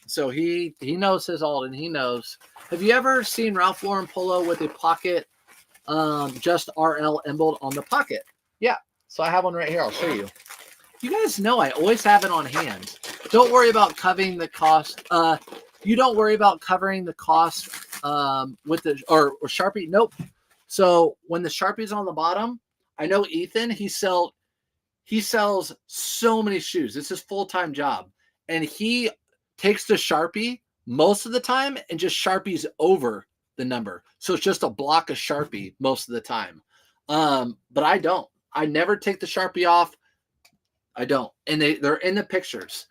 So he knows his Alden. He knows. Have you ever seen Ralph Lauren polo with a pocket, just RL embled on the pocket? Yeah. So I have one right here. I'll show you. You guys know I always have it on hand. Don't worry about covering the cost. You don't worry about covering the cost with the or Sharpie. Nope. So when the Sharpie's on the bottom, I know Ethan. He sells so many shoes. It's his full-time job, and he takes the Sharpie most of the time and just Sharpies over the number. So it's just a block of Sharpie most of the time. But I don't. I never take the Sharpie off. I don't. And they're in the pictures.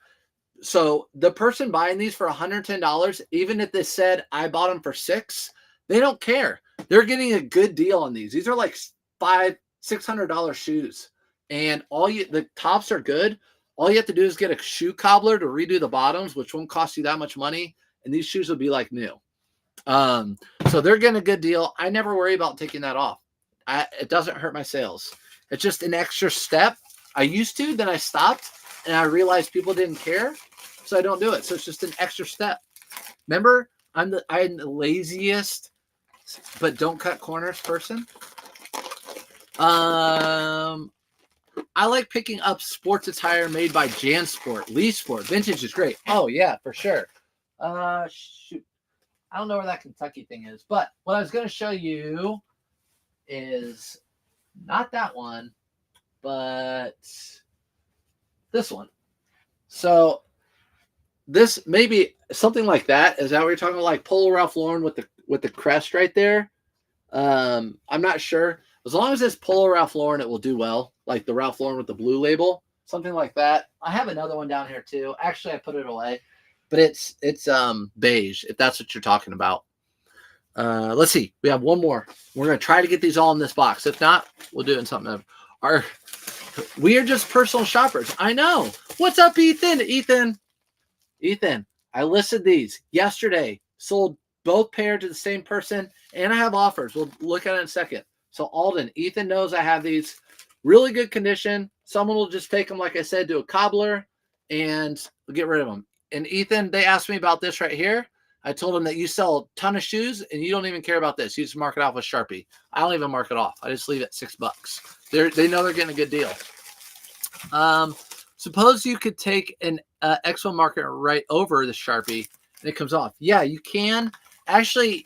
So the person buying these for $110, even if they said I bought them for $6, they don't care. They're getting a good deal on these. These are like $500-$600 shoes. And the tops are good. All you have to do is get a shoe cobbler to redo the bottoms, which won't cost you that much money. And these shoes will be like new. So they're getting a good deal. I never worry about taking that off. It doesn't hurt my sales. It's just an extra step. I used to, then I stopped, and I realized people didn't care, so I don't do it. So it's just an extra step. Remember, I'm the laziest, but don't cut corners person. I like picking up sports attire made by JanSport, Lee Sport. Vintage is great. Oh yeah, for sure. Shoot, I don't know where that Kentucky thing is, but what I was going to show you is not that one, but this one. So this maybe something like that. Is that what you're talking about? Like Polo Ralph Lauren with the crest right there? I'm not sure. As long as it's Polo Ralph Lauren, it will do well. Like the Ralph Lauren with the blue label, something like that. I have another one down here too. Actually, I put it away, but it's beige. If that's what you're talking about. Let's see. We have one more. We're gonna try to get these all in this box. If not, we'll do it in something else. We are just personal shoppers. I know. What's up, Ethan? Ethan, I listed these yesterday. Sold both pair to the same person, and I have offers. We'll look at it in a second. So Alden, Ethan knows I have these really good condition. Someone will just take them, like I said, to a cobbler and get rid of them. And Ethan, they asked me about this right here. I told them that you sell a ton of shoes and you don't even care about this. You just mark it off with Sharpie. I don't even mark it off. I just leave it $6. They know they're getting a good deal. Suppose you could take an Expo marker right over the Sharpie and it comes off. Yeah, you can. Actually,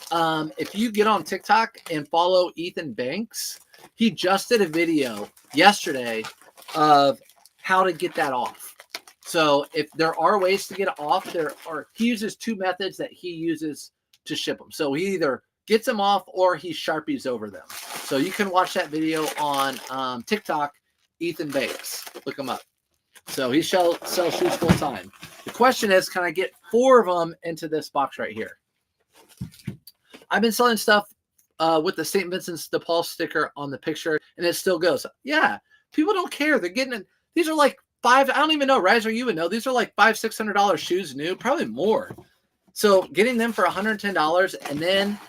if you get on TikTok and follow Ethan Banks, he just did a video yesterday of how to get that off. So if there are ways to get it off, he uses 2 methods that he uses to ship them. So he either gets them off or he Sharpies over them. So you can watch that video on TikTok, Ethan Banks. Look him up. So he sells shoes full time. The question is, can I get 4 of them into this box right here? I've been selling stuff with the St. Vincent's de Paul sticker on the picture, and it still goes. Yeah, people don't care. They're getting it. These are like I don't even know, Riser, you would know. These are like $500-$600 shoes new, probably more. So getting them for $110, and then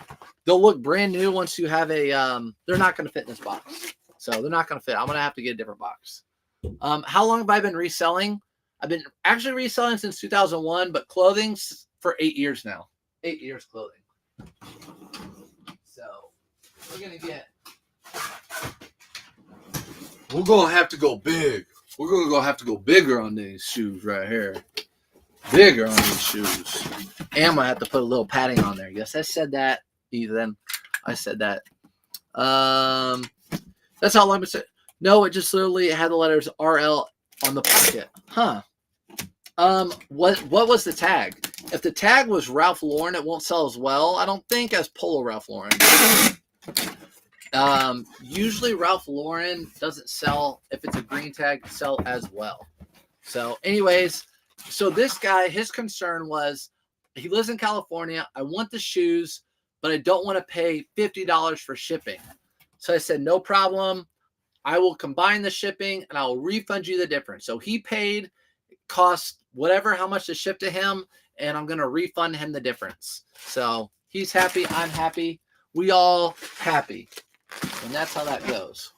they'll look brand new once you have a. They're not going to fit in this box, so they're not going to fit. I'm going to have to get a different box. How long have I been reselling? I've been actually reselling since 2001, but clothing for 8 years now. 8 years clothing. So we're going to get. We're going to have to go big. We're going to have to go bigger on these shoes right here. Bigger on these shoes. And I'm going to have to put a little padding on there. Yes, I said that, Ethan. I said that. That's how long I said. No, it just literally had the letters RL on the pocket. Huh. What was the tag? If the tag was Ralph Lauren, it won't sell as well, I don't think, as Polo Ralph Lauren. Usually Ralph Lauren doesn't sell, if it's a green tag, sell as well. So anyways, So this guy, his concern was he lives in California. I want the shoes, but I don't want to pay $50 for shipping. So I said, no problem. I will combine the shipping and I will refund you the difference. So he paid, cost whatever, how much to ship to him, and I'm going to refund him the difference. So he's happy. I'm happy. We all happy. And that's how that goes.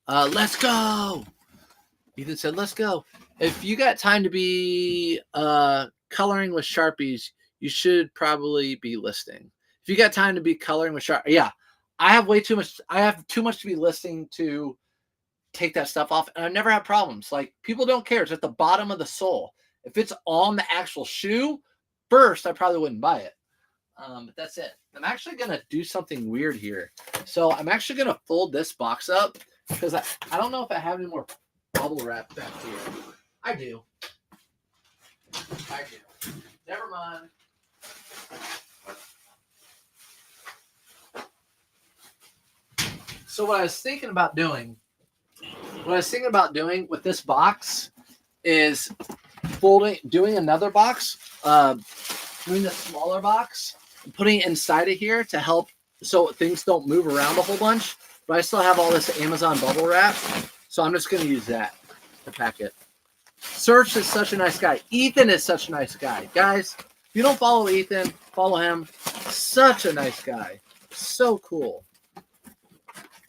Let's go. Ethan said, let's go. If you got time to be coloring with Sharpies, you should probably be listing. If you got time to be coloring with Sharpies, yeah. I have way too much. I have too much to be listing to take that stuff off. And I've never had problems. Like, people don't care. It's at the bottom of the sole. If it's on the actual shoe, first, I probably wouldn't buy it. But that's it. I'm actually going to do something weird here. So I'm actually going to fold this box up because I don't know if I have any more bubble wrap back here. I do. Never mind. So what I was thinking about doing with this box is doing another box, doing the smaller box, and putting it inside of here to help so things don't move around a whole bunch. But I still have all this Amazon bubble wrap, so I'm just going to use that to pack it. Serge is such a nice guy. Ethan is such a nice guy. Guys, if you don't follow Ethan, follow him. Such a nice guy. So cool.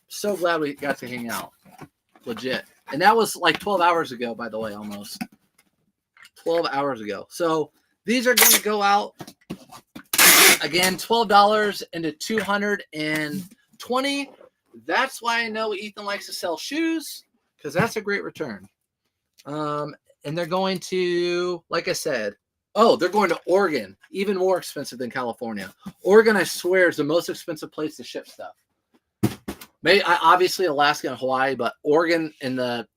So glad we got to hang out. Legit. And that was like 12 hours ago, by the way, almost. 12 hours ago. So these are going to go out, again, $12 into $220. That's why I know Ethan likes to sell shoes, because that's a great return. And they're going to, like I said, they're going to Oregon, even more expensive than California. Oregon, I swear, is the most expensive place to ship stuff. Maybe obviously Alaska and Hawaii, but Oregon in the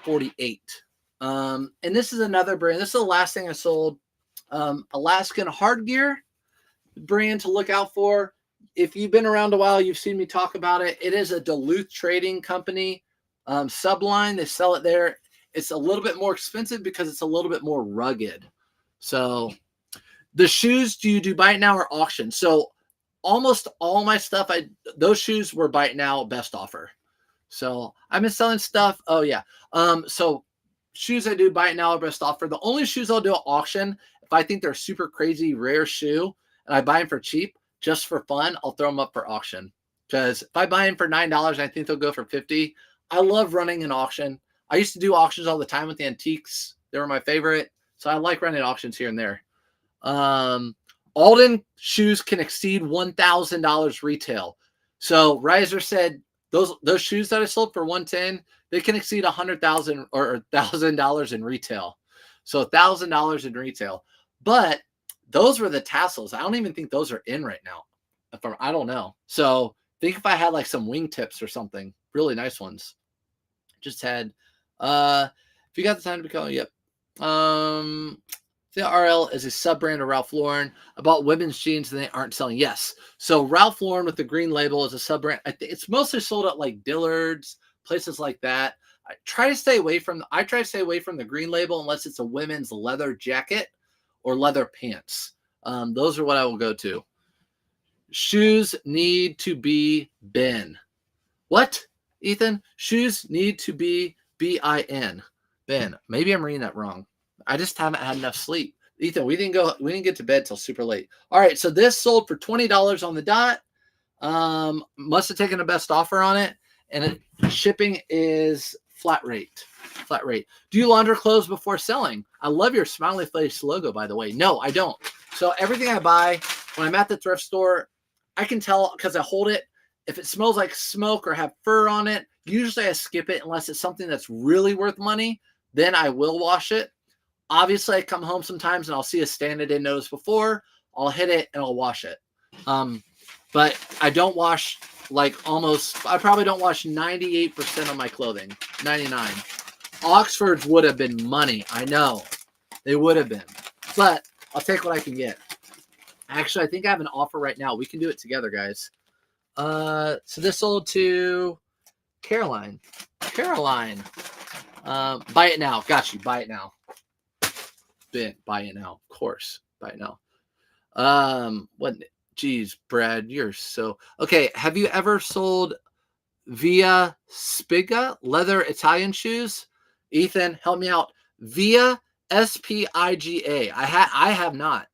48. And this is another brand. This is the last thing I sold. Alaskan Hard Gear brand to look out for. If you've been around a while, you've seen me talk about it. It is a Duluth trading company subline. They sell it there. It's a little bit more expensive because it's a little bit more rugged. So the shoes, do you do buy it now or auction? So almost all my stuff, those shoes were buy it now, best offer. So I've been selling stuff. Oh yeah. So shoes I do buy it now or best offer. The only shoes I'll do at auction, if I think they're super crazy rare shoe and I buy them for cheap, just for fun, I'll throw them up for auction. Because if I buy them for $9 and I think they'll go for $50, I love running an auction. I used to do auctions all the time with the antiques. They were my favorite. So I like running auctions here and there. Alden shoes can exceed $1,000 retail. So Riser said those shoes that I sold for $110, they can exceed $100,000 or $1,000 in retail. So $1,000 in retail. But those were the tassels. I don't even think those are in right now. I don't know. So think if I had like some wingtips or something, really nice ones. Just had, if you got the time to become, yep. The RL is a sub-brand of Ralph Lauren. I bought women's jeans and they aren't selling. Yes. So Ralph Lauren with the green label is a sub-brand. It's mostly sold at like Dillard's, places like that. I try to stay away from the green label unless it's a women's leather jacket or leather pants. Those are what I will go to. Shoes need to be bin. What, Ethan? Shoes need to be bin. Ben. Maybe I'm reading that wrong. I just haven't had enough sleep. Ethan, we didn't get to bed till super late. All right, so this sold for $20 on the dot. Must have taken the best offer on it. And shipping is flat rate. Flat rate. Do you launder clothes before selling? I love your smiley face logo, by the way. No, I don't. So everything I buy, when I'm at the thrift store, I can tell because I hold it. If it smells like smoke or have fur on it, usually I skip it unless it's something that's really worth money. Then I will wash it. Obviously, I come home sometimes and I'll see a stand I didn't notice before. I'll hit it and I'll wash it. But I don't wash I probably don't wash 98% of my clothing. 99. Oxfords would have been money. I know. They would have been. But I'll take what I can get. Actually, I think I have an offer right now. We can do it together, guys. So this sold to Caroline. Buy it now. Got you. Buy it now. buy it now. Of course, buy it now. What? Geez, Brad, you're so okay. Have you ever sold via Spiga leather Italian shoes? Ethan, help me out. Via Spiga. I have not.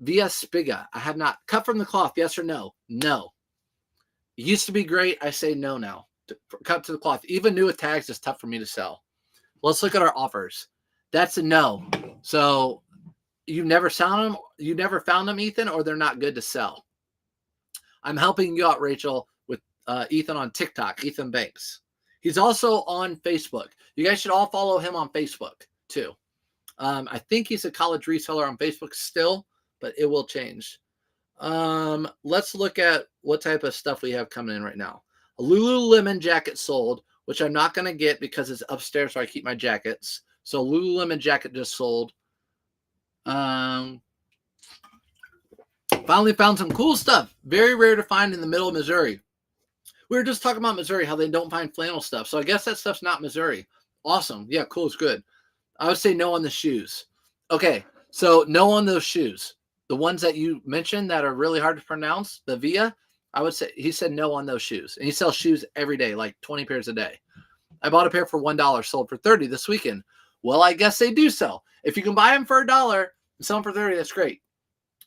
Via Spiga. I have not. Cut from the cloth. Yes or no? No. It used to be great. I say no now. Cut to the cloth. Even new with tags is tough for me to sell. Let's look at our offers. That's a no. So you've never found them. You never found them, Ethan, or they're not good to sell. I'm helping you out, Rachel, with Ethan on TikTok, Ethan Banks. He's also on Facebook. You guys should all follow him on Facebook too. I think he's a college reseller on Facebook still, but it will change. Let's look at what type of stuff we have coming in right now. A Lululemon jacket sold, which I'm not going to get because it's upstairs where I keep my jackets. So Lululemon jacket just sold. Finally found some cool stuff. Very rare to find in the middle of Missouri. We were just talking about Missouri, how they don't find flannel stuff. So I guess that stuff's not Missouri. Awesome. Yeah, cool. It's good. I would say no on the shoes. Okay, so no on those shoes. The ones that you mentioned that are really hard to pronounce, the Via, I would say he said no on those shoes. And he sells shoes every day, like 20 pairs a day. I bought a pair for $1, sold for $30 this weekend. Well, I guess they do sell. If you can buy them for $1 and sell them for $30, that's great.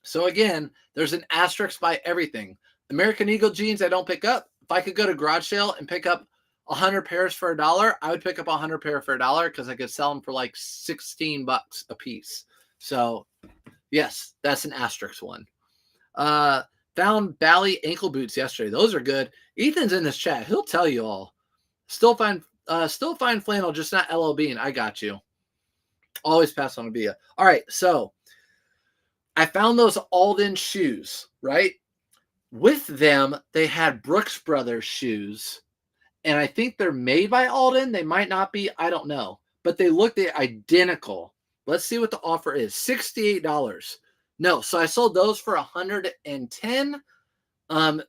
So again, there's an asterisk by everything. American Eagle jeans I don't pick up. If I could go to garage sale and pick up 100 pairs for $1, I would pick up 100 pair for $1 because I could sell them for like $16 a piece. So yes, that's an asterisk one. Found Bally ankle boots yesterday. Those are good. Ethan's in this chat. He'll tell you all. Still find flannel, just not LL Bean. I got you. Always pass on a Bia. All right, so I found those Alden shoes, right? With them, they had Brooks Brothers shoes. And I think they're made by Alden. They might not be. I don't know. But they look identical. Let's see what the offer is. $68. No, so I sold those for $110.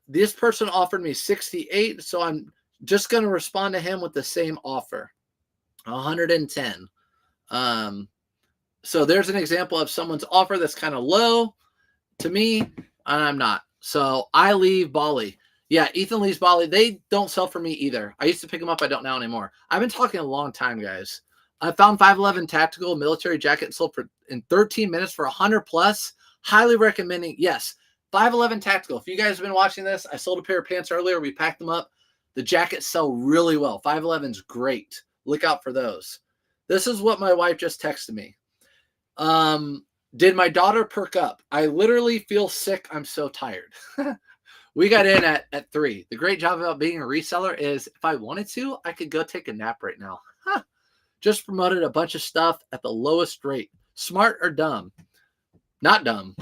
This person offered me $68, so I'm just going to respond to him with the same offer. $110. So there's an example of someone's offer that's kind of low to me, and I'm not. So I leave Bali. Yeah, Ethan leaves Bali. They don't sell for me either. I used to pick them up. I don't now anymore. I've been talking a long time, guys. I found 511 tactical military jacket sold for in 13 minutes for 100 plus. Highly recommending. Yes, 511 tactical. If you guys have been watching this, I sold a pair of pants earlier. We packed them up. The jackets sell really well. 511's great. Look out for those. This is what my wife just texted me. Did my daughter perk up? I literally feel sick. I'm so tired. We got in at 3. The great job about being a reseller is if I wanted to, I could go take a nap right now. Just promoted a bunch of stuff at the lowest rate. Smart or dumb? Not dumb.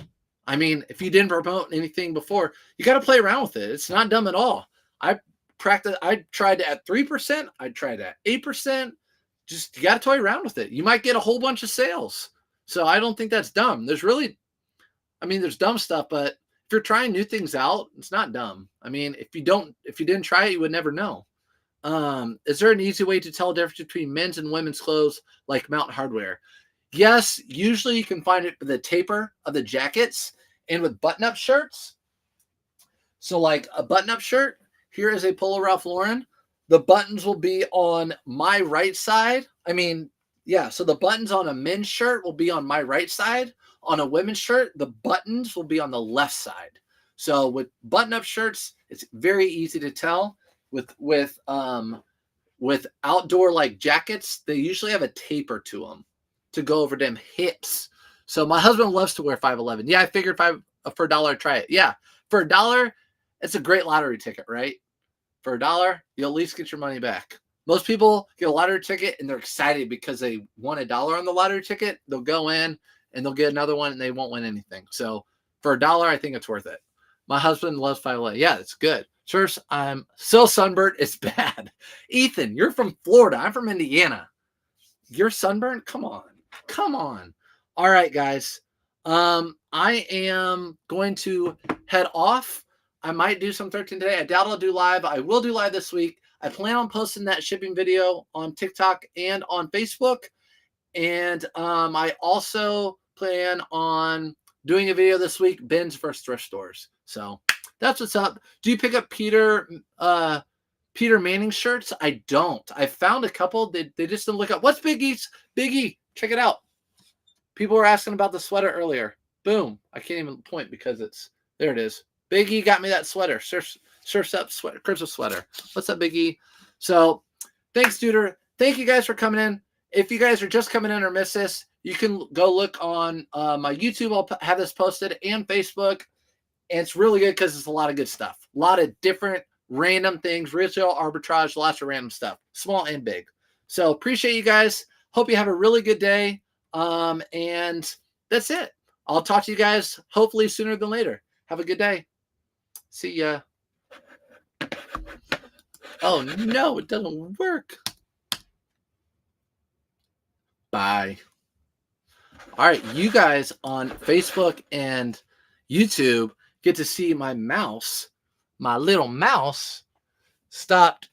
I mean, if you didn't promote anything before, you got to play around with it. It's not dumb at all. I tried it at 3%. I tried it at 8%. Just, you got to toy around with it. You might get a whole bunch of sales. So I don't think that's dumb. There's dumb stuff, but if you're trying new things out, it's not dumb. I mean, if you didn't try it, you would never know. Is there an easy way to tell the difference between men's and women's clothes like Mountain Hardwear? Yes, usually you can find it with the taper of the jackets and with button-up shirts. So like a button-up shirt, here is a Polo Ralph Lauren. The buttons will be on my right side. So the buttons on a men's shirt will be on my right side. On a women's shirt, the buttons will be on the left side. So with button-up shirts, it's very easy to tell. With outdoor like jackets, they usually have a taper to them to go over them hips. So my husband loves to wear 511. Yeah, I figured for $1 try it. Yeah, for $1, it's a great lottery ticket, right? For $1, you'll at least get your money back. Most people get a lottery ticket and they're excited because they won $1 on the lottery ticket. They'll go in and they'll get another one and they won't win anything. So for $1, I think it's worth it. My husband loves 511. Yeah, it's good. Sure, I'm so sunburned, it's bad. Ethan, you're from Florida. I'm from Indiana. You're sunburned? Come on. All right, guys. I am going to head off. I might do some 13 today. I doubt I'll do live. I will do live this week. I plan on posting that shipping video on TikTok and on Facebook. And I also plan on doing a video this week, bins versus thrift stores. So that's what's up. Do you pick up Peter Manning shirts? I don't. I found a couple. They just didn't look up. What's Biggie? Check it out. People were asking about the sweater earlier. Boom. I can't even point because there it is. Biggie got me that sweater. Surf's Up sweater, Christmas sweater. What's up, Biggie? So thanks, Duder. Thank you guys for coming in. If you guys are just coming in or miss this, you can go look on my YouTube. I'll have this posted, and Facebook. And it's really good because it's a lot of good stuff. A lot of different random things, retail arbitrage, lots of random stuff, small and big. So appreciate you guys. Hope you have a really good day. And that's it. I'll talk to you guys hopefully sooner than later. Have a good day. See ya. Oh no, it doesn't work. Bye. All right, you guys on Facebook and YouTube get to see my mouse. My little mouse stopped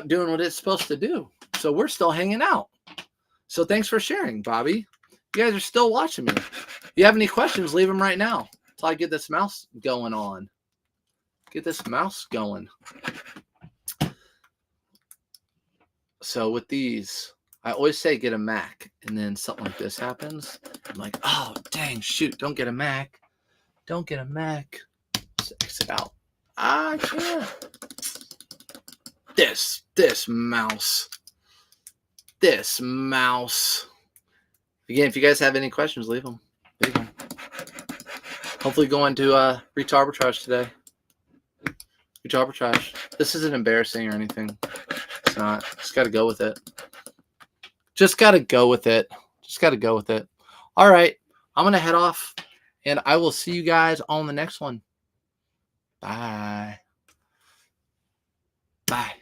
doing what it's supposed to do. So we're still hanging out. So thanks for sharing, Bobby. You guys are still watching me. If you have any questions, leave them right now until I get this mouse going on. Get this mouse going. So with these, I always say get a Mac, and then something like this happens. I'm like, oh, dang, shoot, don't get a Mac. Don't get a Mac. Let's exit out. I can't. This mouse. This mouse. Again, if you guys have any questions, leave them. Hopefully going to retail arbitrage today. Retail arbitrage. This isn't embarrassing or anything. It's not. Just got to go with it. Just got to go with it. All right. I'm going to head off, and I will see you guys on the next one. Bye. Bye.